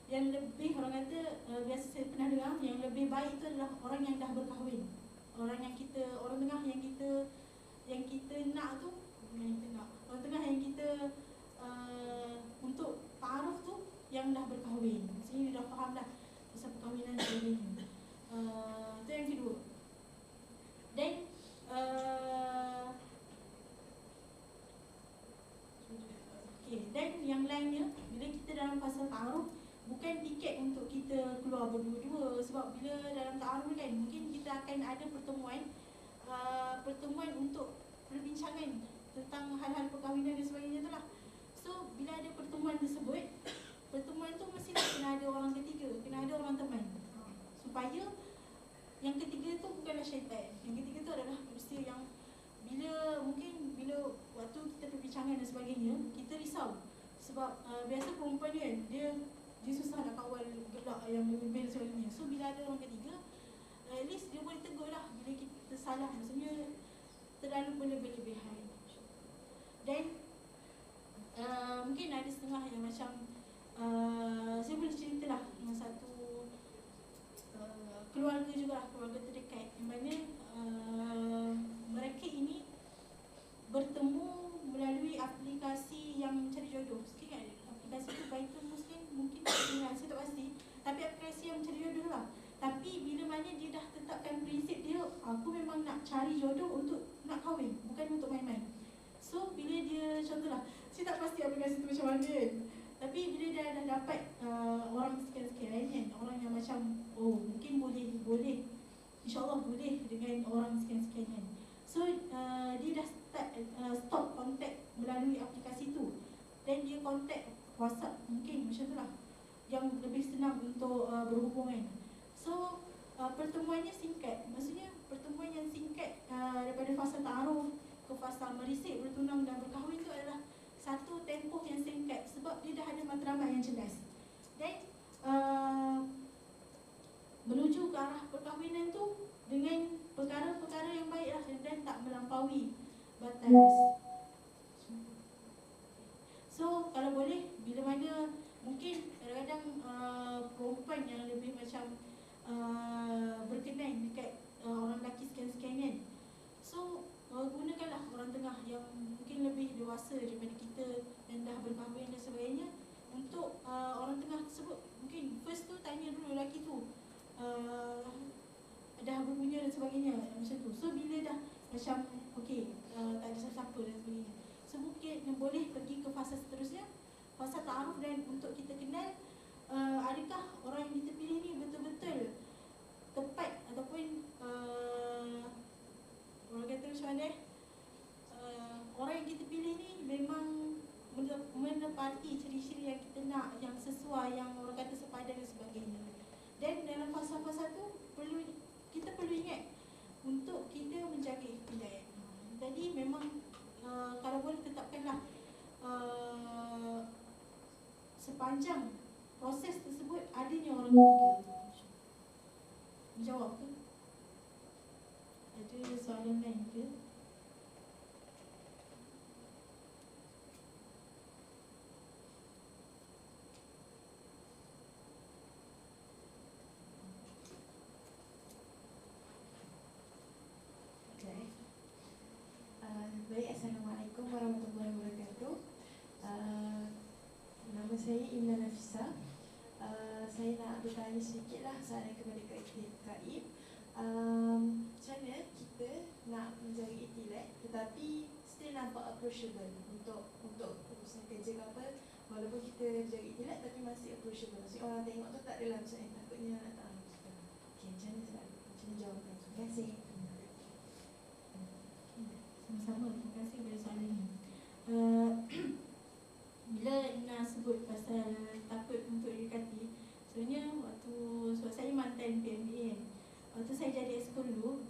yang lebih, orang kata, biasa saya pernah dengar, yang lebih baik itu adalah orang yang dah berkahwin. Orang tengah yang kita nak tu, orang tengah yang kita untuk ta'aruf tu yang dah berkahwin. Maksudnya dia dah faham dah pasal perkahwinan dan sebagainya. Itu yang kedua. Dan dan yang lainnya, bila kita dalam fasa ta'aruf, bukan tiket untuk kita keluar berdua-dua. Sebab bila dalam ta'aruf kan, mungkin kita akan ada pertemuan untuk perbincangan tentang hal-hal perkahwinan dan sebagainya tu lah. So bila ada pertemuan tersebut, pertemuan tu mestilah kena ada orang ketiga, kena ada orang teman, supaya yang ketiga tu bukanlah syaitan. Yang ketiga tu adalah manusia yang bila waktu kita perbincangan dan sebagainya, kita risau. Sebab biasa perempuan ni kan, dia susah nak kawal gelak yang lebih sebagainya. So bila ada orang ketiga, at least dia boleh tegur lah bila kita salah. Maksudnya terlalu berlebih-lebihan. Dan mungkin ada setengah yang macam saya boleh cerita lah dengan satu keluarga juga, keluarga terdekat, yang mana mereka ini bertemu melalui aplikasi yang mencari jodoh. Sikit kan aplikasi tu Baitul Muslim, mungkin saya tak pasti, tapi aplikasi yang mencari jodoh lah. Tapi bila mana dia dah tetapkan prinsip dia, aku memang nak cari jodoh untuk nak kahwin, bukan untuk main-main. So bila dia, contohlah, saya tak pasti aplikasi tu macam mana kan, tapi bila dia dah dapat orang sekian-sekian kan, orang yang macam mungkin boleh InsyaAllah boleh dengan orang sekian-sekian kan. So dia dah stop kontak melalui aplikasi tu, dan dia kontak WhatsApp, mungkin macam tu lah, yang lebih senang untuk berhubungan. So pertemuannya singkat. Maksudnya pertemuan yang singkat daripada fasa ta'aruf ke fasa merisik, bertunang dan berkahwin tu adalah satu tempoh yang singkat, sebab dia dah ada matlamat yang jelas. Dan menuju ke arah perkahwinan tu dengan perkara-perkara yang baik lah, dan tak melampaui batas. So kalau boleh, bila mana mungkin kadang-kadang perempuan yang lebih macam berkenan dekat orang lelaki sekian-sekian kan. So gunakanlah orang tengah yang mungkin lebih dewasa daripada kita dan dah berkahwin dan sebagainya untuk orang tengah tersebut. Mungkin first tu tanya dulu lelaki tu dah berpunya dan sebagainya macam tu. So bila dah macam okey, tak ada siapa-siapa dan sebagainya, so mungkin boleh pergi ke fasa seterusnya, fasa ta'aruf, dan untuk kita kenal adakah orang yang kita pilih ni betul-betul tepat ataupun orang kata macam mana orang yang kita pilih ni memang menepati ciri-ciri yang kita nak, yang sesuai, yang orang kata sepadan dan sebagainya. Dan dalam fasa-fasa tu kita perlu ingat untuk kita menjaga ikhtilat. Jadi memang kalau boleh tetapkanlah sepanjang proses tersebut adanya orang ketiga. Menjawab ke? Ada soalan lain ke? Baik, Assalamualaikum warahmatullahi wabarakatuh. Nama saya Imna Nafisa. Saya nak bertanya sedikitlah soalan kepada Kak Ib. Macam mana kita nak menjaga ikhtilat tetapi still nampak approachable untuk urusan kerja ke apa, walaupun kita jaga ikhtilat tapi masih approachable. Maksudnya orang tengok tu tak adalah macam takutnya nak tahu kita. Okey, macam mana jawapan? Terima kasih. Sama-sama, terima kasih kepada soalan ini. Bila Ina sebut pasal takut untuk didekati, sebenarnya waktu sebab saya mantan PMA kan, waktu saya jadi esko dulu,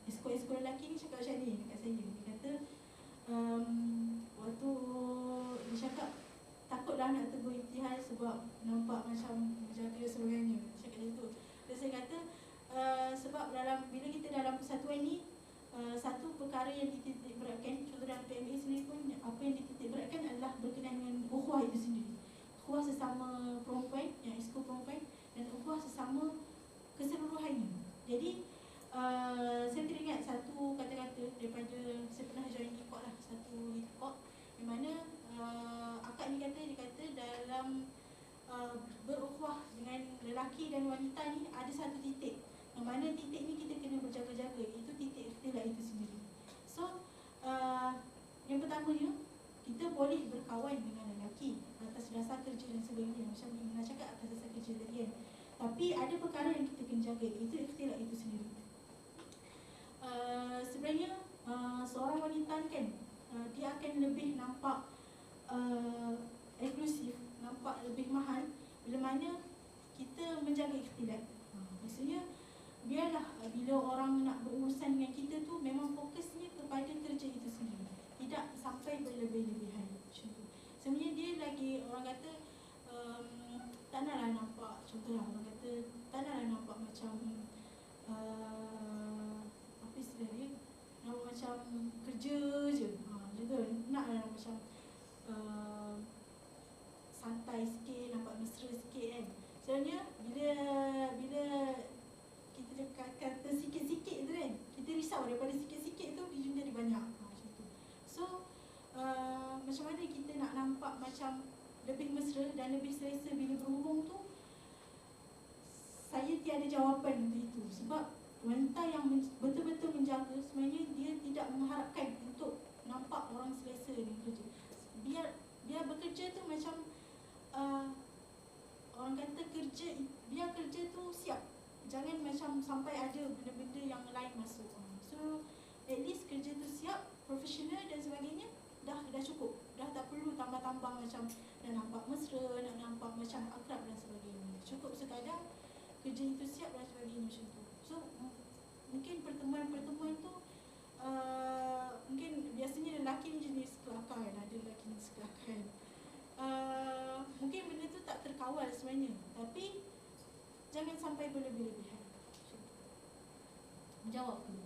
esko lelaki ni cakap macam ni dekat saya. Dia kata waktu dia cakap takutlah nak tegur Ibtihal sebab nampak macam menjaga sebagainya, cakap macam tu. Dan saya kata sebab bila kita dalam persatuan ni, satu perkara yang dititik beratkan, contoh dalam PMA sendiri pun, apa yang dititik beratkan adalah berkenaan dengan ukhuwah itu sendiri. Ukhuwah sesama perempuan, yang esko perempuan, dan ukhuwah sesama keseluruhannya. Jadi saya teringat satu kata-kata daripada, saya pernah join IPOK lah, satu IPOK di mana akak ni dia kata dalam berukhuwah dengan lelaki dan wanita ni ada satu titik, yang mana titik ni kita kena berjaga-jaga, itu titik ikhtilat itu sendiri. So yang pertamanya, kita boleh berkawan dengan lelaki atas dasar kerja dan sebagainya, macam Ina cakap atas dasar kerja tadi kan. Tapi ada perkara yang kita kena jaga, itu ikhtilat itu sendiri. Sebenarnya seorang wanita kan, dia akan lebih nampak eksklusif, nampak lebih mahal bila mana kita menjaga ikhtilat. Maksudnya biarlah bila orang nak berurusan dengan kita tu memang fokusnya kepada kerja itu sendiri, tidak sampai berlebih-lebihan macam tu. Sebenarnya dia lagi, orang kata tak naklah nampak, contohlah orang kata tak naklah nampak macam apa istilah dia, nampak macam kerja je, gitu. Naklah macam santai sikit, nampak mesra sikit kan. Sebenarnya bila kita kata sikit-sikit tu kan, kita risau daripada sikit-sikit tu dia jadi banyak, macam tu. So macam mana kita nak nampak macam lebih mesra dan lebih selesa bila berhubung tu, saya tiada jawapan untuk itu. Sebab wanita yang betul-betul menjaga, sebenarnya dia tidak mengharapkan untuk nampak orang selesa dengan kerja. Biar bekerja tu macam orang kata biar kerja tu siap, jangan macam sampai ada benda-benda yang lain masuk. So at least kerja tu siap, profesional dan sebagainya, dah cukup. Dah tak perlu tambah-tambah macam nak nampak mesra, nak nampak macam akrab dan sebagainya. Cukup sekadar kerja itu siap dan sebagainya macam tu. So mungkin pertemuan-pertemuan tu mungkin biasanya lelaki ni jenis kelakar kan, ada lelaki ni kelakar. Mungkin benda tu tak terkawal sebenarnya, tapi jangan sampai berlebih-lebihan. Jawab dulu.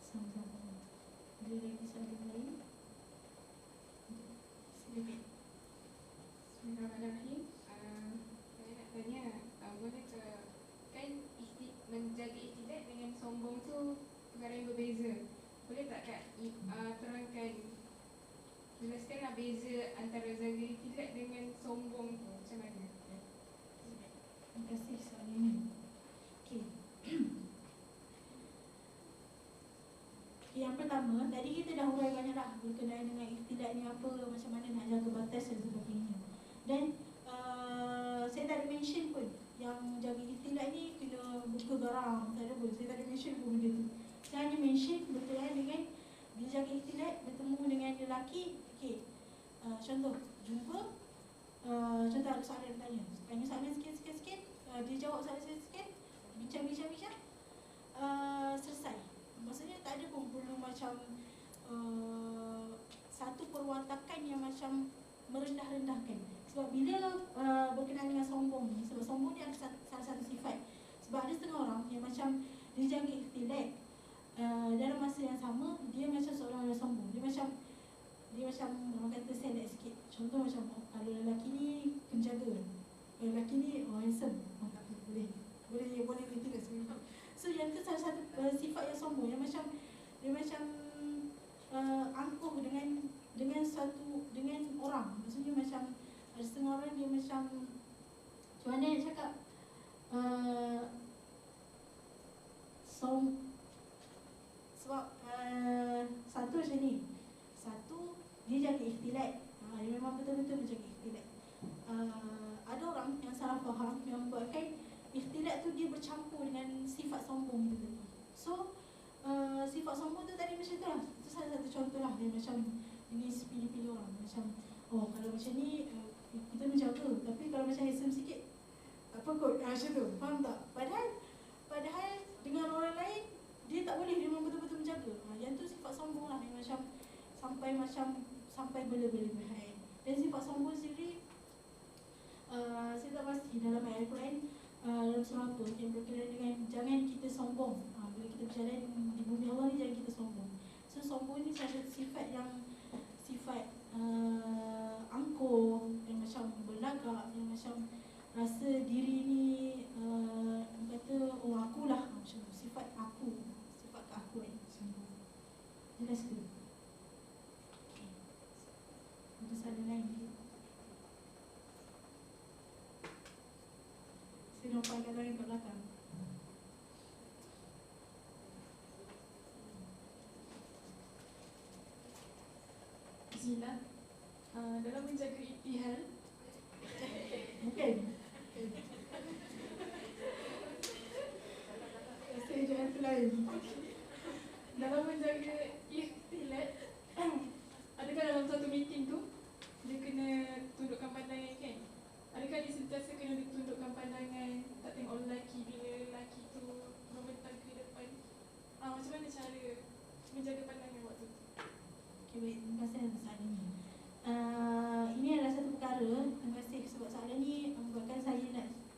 Sama-sama. Ada lagi soalan lain? Silakan. Bismillahirrahmanirrahim. Saya nak tanya, boleh ke kan menjaga ikhtidat dengan sombong tu perkara yang berbeza. Boleh tak Kak terangkan, jelaskanlah beza antara jaga ikhtidat dengan sombong tu macam mana? Terima kasih soalan ini. Okey. Yang pertama, tadi kita dah urai banyak dah berkenaan dengan ikhtidat ni apa, macam mana nak jaga batas dan sebagainya. Dan saya tak ada mention pun yang jaga ikhtidat ni kena buka garang, tak ada pun. Saya tak ada mention pun benda tu. Saya hanya mention berkenaan dengan bila jaga ikhtidat bertemu dengan lelaki. Okey. Contoh, jumpa, contoh ada soalan tanya soalan sikit, dia jawab soalan sikit, bincang, selesai. Maksudnya tak ada pun perlu macam satu perwatakan yang macam merendah-rendahkan. Sebab bila berkenaan dengan sombong ni, sebab sombong ni ada salah satu sifat. Sebab ada setengah orang yang macam dia jaga ikhtidat, dalam masa yang sama dia macam seorang yang sombong. Dia macam orang kata select sikit. Contoh macam kalau lelaki ni penjaga, lelaki ni handsome, tak apa, boleh tidak sebenarnya. So yang tu salah satu sifat yang sombong, yang macam dia macam angkuh dengan orang. Maksudnya macam ada setengah orang dia macam mana nak cakap, sebab satu macam ni, satu dia jaga ikhtilat, dia memang betul-betul menjaga ikhtilat. Ada orang yang salah faham yang buatkan ikhtilat tu dia bercampur dengan sifat sombong tu tadi. So sifat sombong tu tadi macam tu lah. Itu salah satu contoh lah yang macam ini pilih-pilih orang. Macam kalau macam ni kita menjaga, tapi kalau macam handsome sikit tak apa kot, macam tu. Faham tak? Padahal dengan orang lain dia tak boleh, dia memang betul-betul menjaga. Yang tu sifat sombong lah, yang macam sampai berlebihan. Dan sifat sombong sendiri saya tak pasti dalam ayat Al-Quran dalam surah apa yang berkenaan dengan jangan kita sombong. Bila kita berjalan di bumi Allah ni, jangan kita sombong. So sombong ni satu sifat yang angkuh, yang macam berlagak, yang macam rasa diri ni kata akulah, macam sifat aku, sifat keakuan sombong. Jelas ke? Okay. Ada soalan lain? Saya nampak kat orang kat belakang. Bismillah. Dalam menjaga iktihal, Bukan. Saya jangan tu lain. dalam menjaga ikhtilat, adakah dalam satu meeting tu dia kena tundukkan pandangan kan? Adakah dia sentiasa kena tundukkan pandangan, tak tengok lelaki bila lelaki tu membentang ke depan? Macam mana cara menjaga pandangan waktu tu? Okay, baik. Terima kasih atas soalan ini. Ini adalah satu perkara. Terima kasih sebab soalan ni membuatkan saya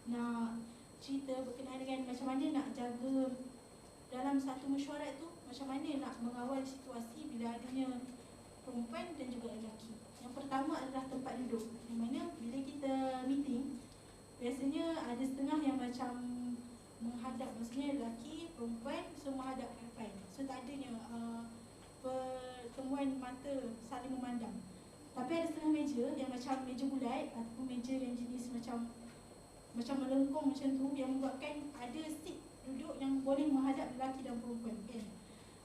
nak cerita berkenaan dengan macam mana nak jaga dalam satu mesyuarat tu, macam mana nak mengawal situasi bila adanya perempuan dan juga lelaki. Yang pertama adalah tempat duduk, yang mana bila kita meeting, biasanya ada setengah yang macam menghadap, maksudnya lelaki, perempuan semua hadap ke depan. So tak adanya pertemuan mata saling memandang. Tapi ada setengah meja yang macam meja bulat ataupun meja yang jenis macam melengkung macam tu, yang membuatkan ada seat duduk yang boleh menghadap lelaki dan perempuan kan.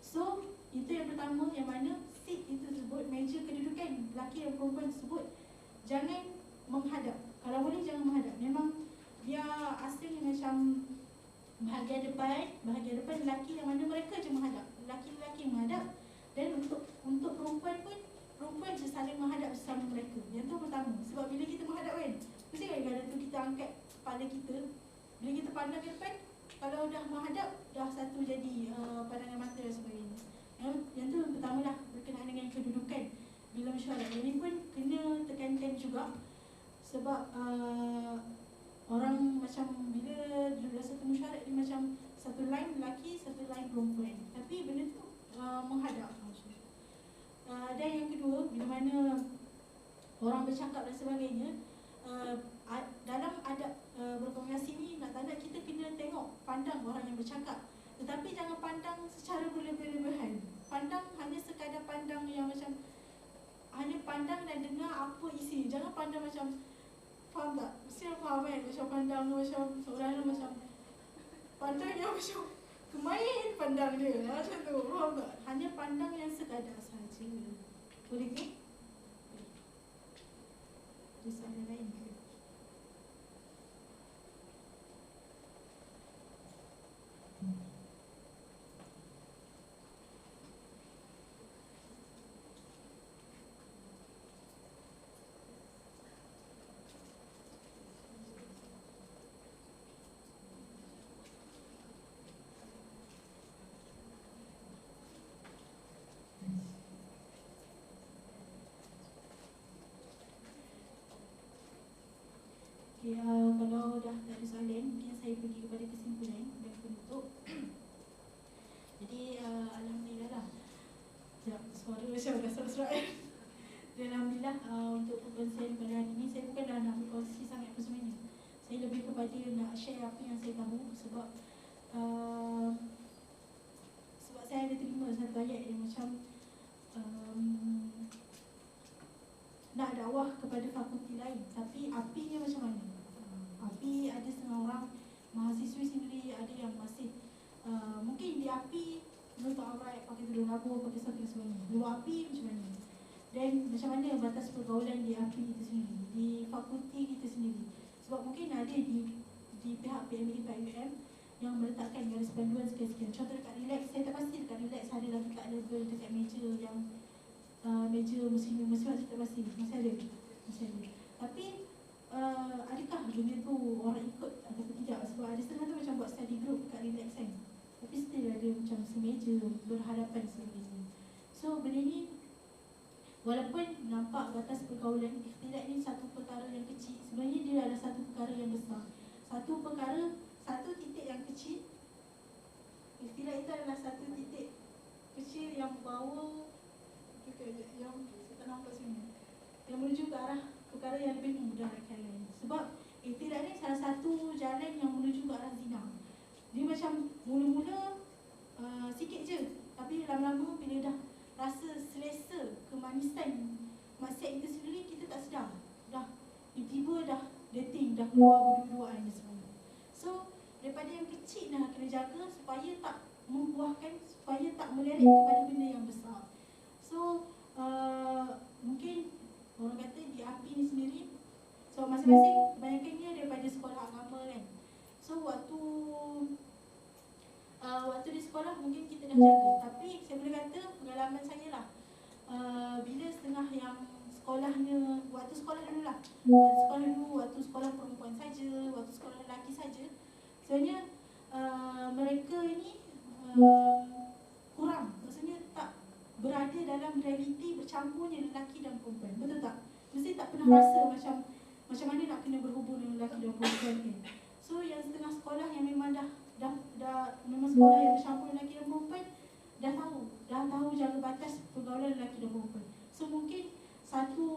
So itu yang pertama, yang mana seat itu tersebut, meja kedudukan lelaki dan perempuan tersebut jangan menghadap. Kalau boleh jangan menghadap. Memang biar asalnya macam bahagian depan lelaki yang mana mereka je menghadap, lelaki menghadap. Dan untuk perempuan pun, perempuan je saling menghadap sesama mereka. Yang tu pertama. Sebab bila kita menghadap kan, mesti kadang-kadang tu kita angkat kepala kita, bila kita pandang ke depan, kalau dah menghadap, dah satu jadi pandangan mata dan sebagainya. Yang tu yang pertama lah, berkenaan dengan kedudukan bila mesyuarat. Ini pun kena tekankan juga. Sebab orang macam bila dalam satu mesyuarat dia macam satu line lelaki, satu line perempuan, tapi benda tu menghadap. Dan yang kedua, bila mana orang bercakap dan sebagainya, dalam adab berkomunikasi ni, nak tak nak kita kena tengok, pandang orang yang bercakap. Tetapi jangan pandang secara berlebihan. Pandang hanya sekadar pandang yang macam hanya pandang dan dengar apa isi. Jangan pandang macam, faham tak? Mesti faham kan? Macam pandang macam seorang macam pandang yang macam kemain pandang dia. Macam tu, faham tak? Hanya pandang yang sekadar sahaja. Boleh ke? Ada soalan lain ke? Okay, kalau dah tak ada soalan, mungkin saya pergi kepada kesimpulan dan penutup. Jadi, Alhamdulillah lah. Sekejap, suara macam dah serak-serak. Dan Alhamdulillah untuk perkongsian pada hari ini, saya bukanlah nak berkongsi sangat apa sebenarnya. Saya lebih kepada nak share apa yang saya tahu sebab saya ada terima satu ayat yang macam nak dakwah kepada fakulti lain, tapi apinya macam mana? Api ada setengah orang mahasiswa sendiri ada yang masih mungkin di api menutup aurat, pakai tudung labur, pakai saking sebagainya. Luar api macam mana? Dan macam mana batas pergaulan di api kita sendiri, di fakulti kita sendiri? Sebab mungkin ada di pihak PME PIUM yang meletakkan garis panduan sekian-sekian. Contoh dekat relax, saya tak pasti dekat relax ada lagi kat level dekat meja yang meja muslim saya tak pasti masih ada. Tapi adakah benda tu orang ikut ataupun tidak? Sebab ada setengah tu macam buat study group kat relax kan, tapi still ada macam semeja berhadapan sebagainya. So benda ni walaupun nampak batas pergaulan, ikhtilat ni satu perkara yang kecil, sebenarnya dia adalah satu perkara yang besar. Satu titik yang kecil, ikhtilat itu adalah satu titik kecil yang bawa yang saya tak nampak sini, yang menuju ke arah perkara yang lebih memudahkan lain. Sebab ikhtilat ni salah satu jalan yang menuju ke arah zina. Dia macam mula-mula sikit je, tapi lama-lama bila dah rasa selesa kemanisan maksiat itu sendiri, kita tak sedar dah tiba-tiba dah dating, dah keluar berdua-duaan dan sebagainya. So daripada yang kecil dah kena jaga supaya tak membuahkan, supaya tak meleret kepada benda yang besar. So mungkin orang kata di api ni sendiri, so masing-masing kebanyakannya daripada sekolah agama kan. So waktu di sekolah mungkin kita dah jaga, tapi saya boleh kata pengalaman saya lah, bila setengah yang sekolahnya, waktu sekolah dulu lah, waktu sekolah perempuan saja, waktu sekolah lelaki saja, sebenarnya mereka ni kurang, maksudnya tak berada dalam realiti bercampurnya lelaki dan perempuan, betul tak? Mesti tak pernah rasa macam mana nak kena berhubung dengan lelaki dan perempuan kan. So yang setengah sekolah yang memang dah memang sekolah yang bercampur lelaki dan perempuan, dah tahu jaga batas pergaulan lelaki dan perempuan. So mungkin satu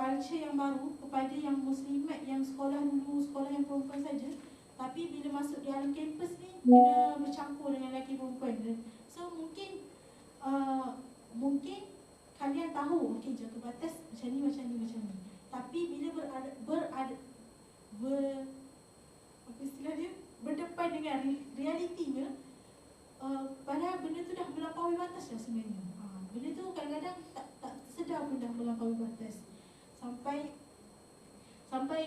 culture yang baru kepada yang muslimat yang sekolah dulu, sekolah yang perempuan saja, tapi bila masuk di dalam kampus ni kena bercampur dengan lelaki perempuan. So mungkin kalian tahu okey jaga batas macam ni. Tapi bila berdepan dengan realitinya, padahal benda tu dah melampaui batas dah sebenarnya. Benda tu kadang-kadang tak sedar pun dah melampaui batas. Sampai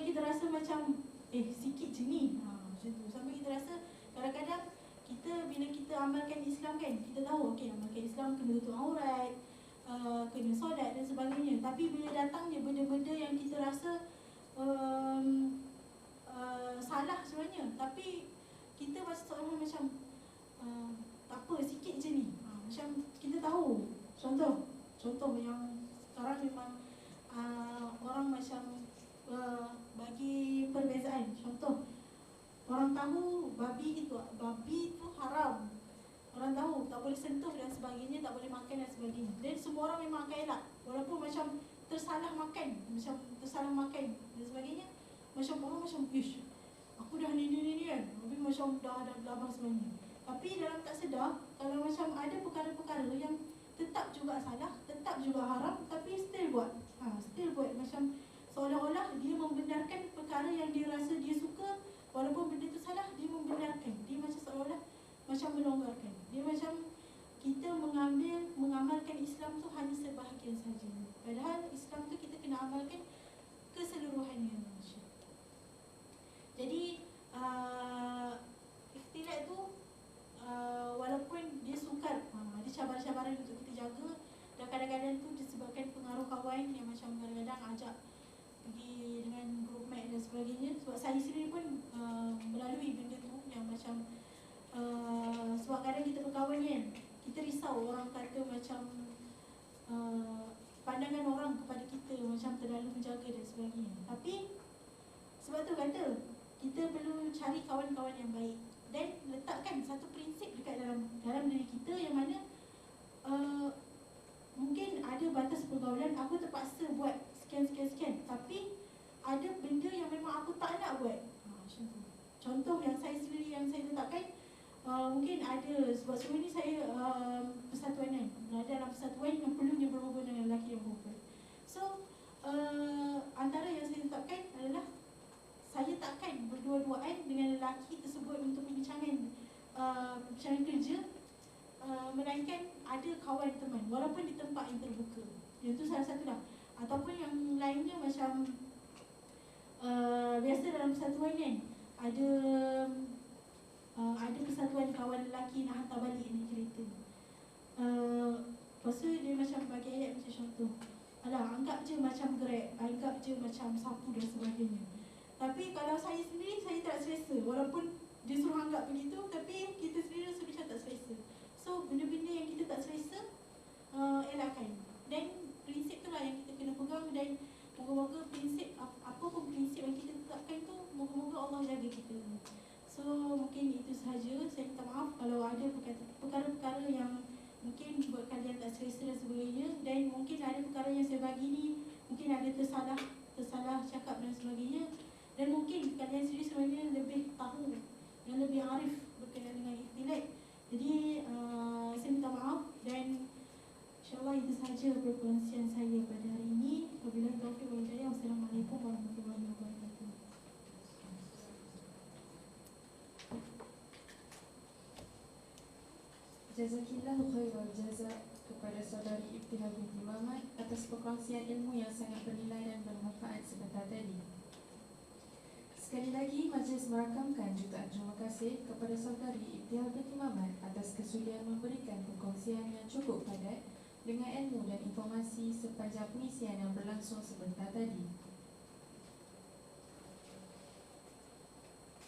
kita rasa macam sikit je ni. Macam tu. Sampai kita rasa kadang-kadang bila kita amalkan Islam kan, kita tahu okey amalkan Islam kena tutup aurat, kena solat dan sebagainya. Tapi bila datangnya benda-benda yang kita rasa salah sebenarnya, tapi kita seolah macam tak apa, sikit je ni. Macam kita tahu, contoh yang sekarang memang orang macam bagi perbezaan. Contoh, orang tahu babi itu haram, orang tahu tak boleh sentuh dan sebagainya, tak boleh makan dan sebagainya. Dan semua orang memang akan elak, walaupun macam tersalah makan dan sebagainya. Macam orang macam, ish, aku dah ni kan, tapi macam dah gelabah sebenarnya. Tapi dalam tak sedar, kalau macam ada perkara-perkara yang tetap juga salah, tetap juga haram, tapi still buat macam seolah-olah dia membenarkan perkara yang dia rasa dia suka, walaupun benda tu salah, dia membenarkan. Dia macam seolah-olah macam melonggarkan. Dia macam kita mengamalkan Islam tu hanya sebahagian saja. Padahal Islam tu kita kena amalkan keseluruhannya. Jadi ikhtilat tu walaupun dia sukar, ada cabaran-cabaran untuk kita jaga. Dan kadang-kadang tu disebabkan pengaruh kawan yang macam kadang-kadang ajak pergi dengan group mate dan sebagainya. Sebab saya sendiri pun melalui benda tu yang macam sebab kadang kita berkawan kan, kita risau orang kata macam pandangan orang kepada kita macam terlalu menjaga dan sebagainya. Tapi sebab tu kata kita perlu cari kawan-kawan yang baik dan letakkan satu prinsip dekat dalam diri kita yang mana mungkin ada batas pergaulan, aku terpaksa buat sekian, tapi ada benda yang memang aku tak nak buat. Macam tu. Contoh yang saya sendiri yang saya letakkan, mungkin ada, sebab sebelum ni saya persatuan kan, berada dalam persatuan yang perlunya berhubung dengan lelaki yang perempuan. So antara yang saya letakkan adalah saya takkan berdua-duaan dengan lelaki tersebut untuk perbincangan kerja, melainkan ada kawan teman walaupun di tempat yang terbuka. Yang tu salah satu lah. Ataupun yang lainnya macam biasa dalam persatuan kan, ada persatuan kawan lelaki nak hantar balik ni kereta. Lepas tu dia macam bagi ayat macam contoh, alah anggap je macam Grab, anggap je macam sapu dan sebagainya. Tapi kalau saya sendiri, saya tak selesa. Walaupun dia suruh anggap begitu, tapi kita sendiri rasa macam tak selesa. So benda-benda yang kita tak selesa, elakkan. Dan prinsip tu lah yang kita kena pegang. Dan moga-moga prinsip, apa pun prinsip yang kita tetapkan tu, moga-moga Allah jaga kita. So mungkin itu sahaja. Saya minta maaf kalau ada perkara-perkara yang mungkin buat kalian tak selesa dan sebagainya. Dan mungkin ada perkara yang saya bagi ni, mungkin ada tersalah cakap dan sebagainya. Dan mungkin kalian sendiri sebenarnya lebih tahu dan lebih arif berkenaan dengan ikhtilat. Jadi saya minta maaf dan insyaAllah itu sahaja perkongsian saya pada hari ini. Wabillahi taufiq wal hidayah. Wassalamualaikum warahmatullahi wabarakatuh. Jazakillahu khairal jazak kepada saudari Ibtihal binti Mamat atas perkongsian ilmu yang sangat bernilai dan bermanfaat sebentar tadi. Sekali lagi, majlis merakamkan jutaan terima kasih kepada saudari Ibtihal binti Mamat atas kesudian memberikan perkongsian yang cukup padat dengan ilmu dan informasi sepanjang pengisian yang berlangsung sebentar tadi.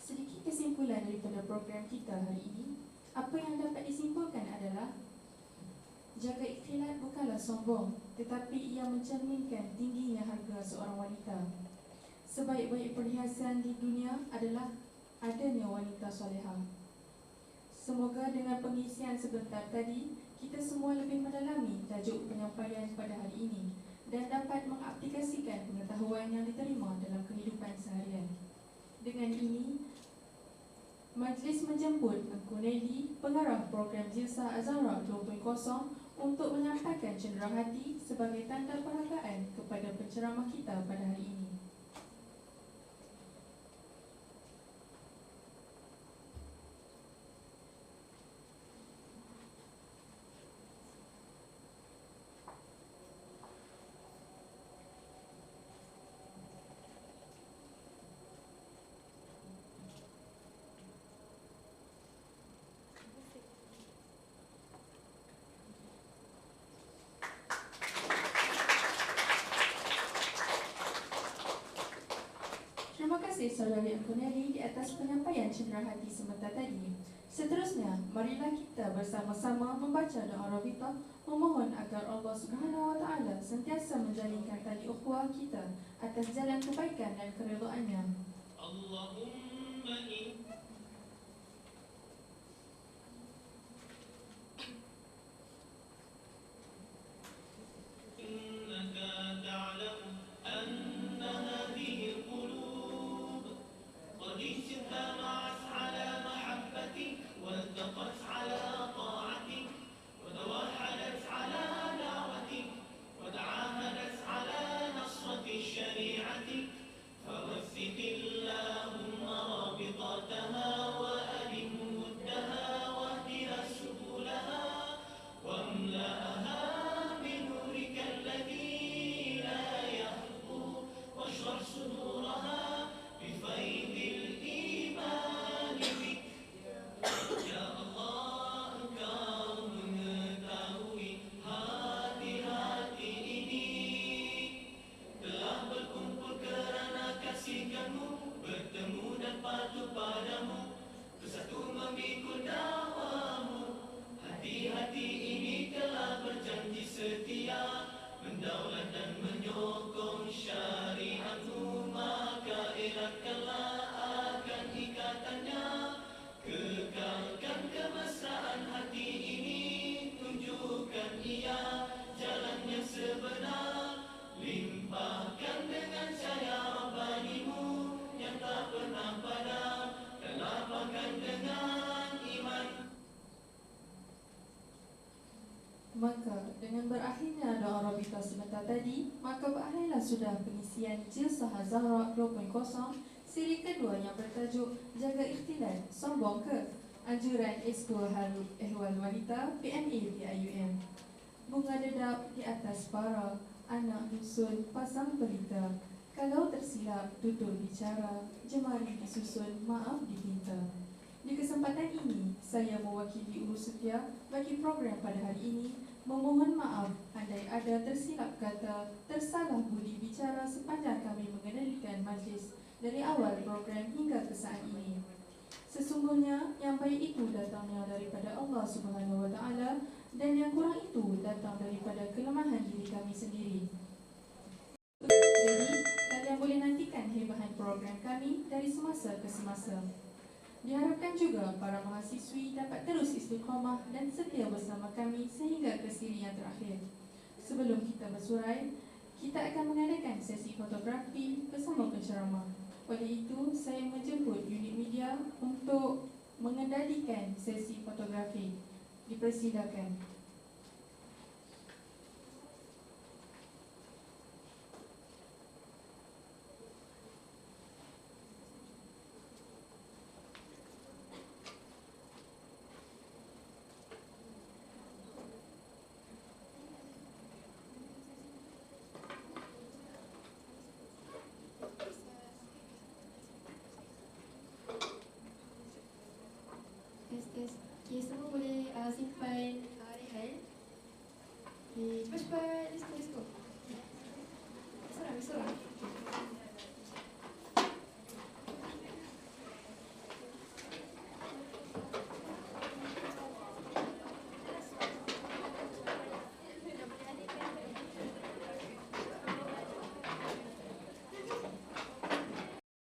Sedikit kesimpulan daripada program kita hari ini. Apa yang dapat disimpulkan adalah jaga ikhtilat bukanlah sombong, tetapi ia mencerminkan tingginya harga seorang wanita. Sebaik-baik perhiasan di dunia adalah adanya wanita solehah. Semoga dengan pengisian sebentar tadi, kita semua lebih mendalami tajuk penyampaian pada hari ini dan dapat mengaplikasikan pengetahuan yang diterima dalam kehidupan seharian. Dengan ini, majlis menjemput Engku Nelly, pengarah program Jilsa Azhara 2.0 untuk menyampaikan cenderahati sebagai tanda penghargaan kepada penceramah kita pada hari ini. Terima kasih saudari Engku Nelly di atas penyampaian cenderahati sebentar tadi. Seterusnya, marilah kita bersama-sama membaca doa Rabitah, memohon agar Allah Subhanahu Wa Taala sentiasa menjalinkan tali ukhuwah kita atas jalan kebaikan dan keridhaannya. Allahumma Maka dengan berakhirnya doa Rabita sebentar tadi, maka berakhirlah sudah pengisian Jilsah Zahra 2.0 siri kedua yang bertajuk Jaga Ikhtilal, Sombong ke? Anjuran Esko Ehwal Wanita PMA PIUM. Bunga dedap di atas para anak dusun pasang pelita. Kalau tersilap tutur bicara, jemari disusun maaf dipinta. Di kesempatan ini, saya mewakili Urus Setia bagi program pada hari ini memohon maaf andai ada tersilap kata, tersalah budi bicara sepanjang kami mengendalikan majlis dari awal program hingga ke saat ini. Sesungguhnya yang baik itu datangnya daripada Allah Subhanahu Wa Taala dan yang kurang itu datang daripada kelemahan diri kami sendiri. Jadi, kalian boleh nantikan hebahan program kami dari semasa ke semasa. Diharapkan juga para mahasiswi dapat terus istiqamah dan setia bersama kami sehingga ke siri yang terakhir. Sebelum kita bersurai, kita akan mengadakan sesi fotografi bersama penceramah. Oleh itu, saya menjemput unit media untuk mengendalikan sesi fotografi. Dipersilakan.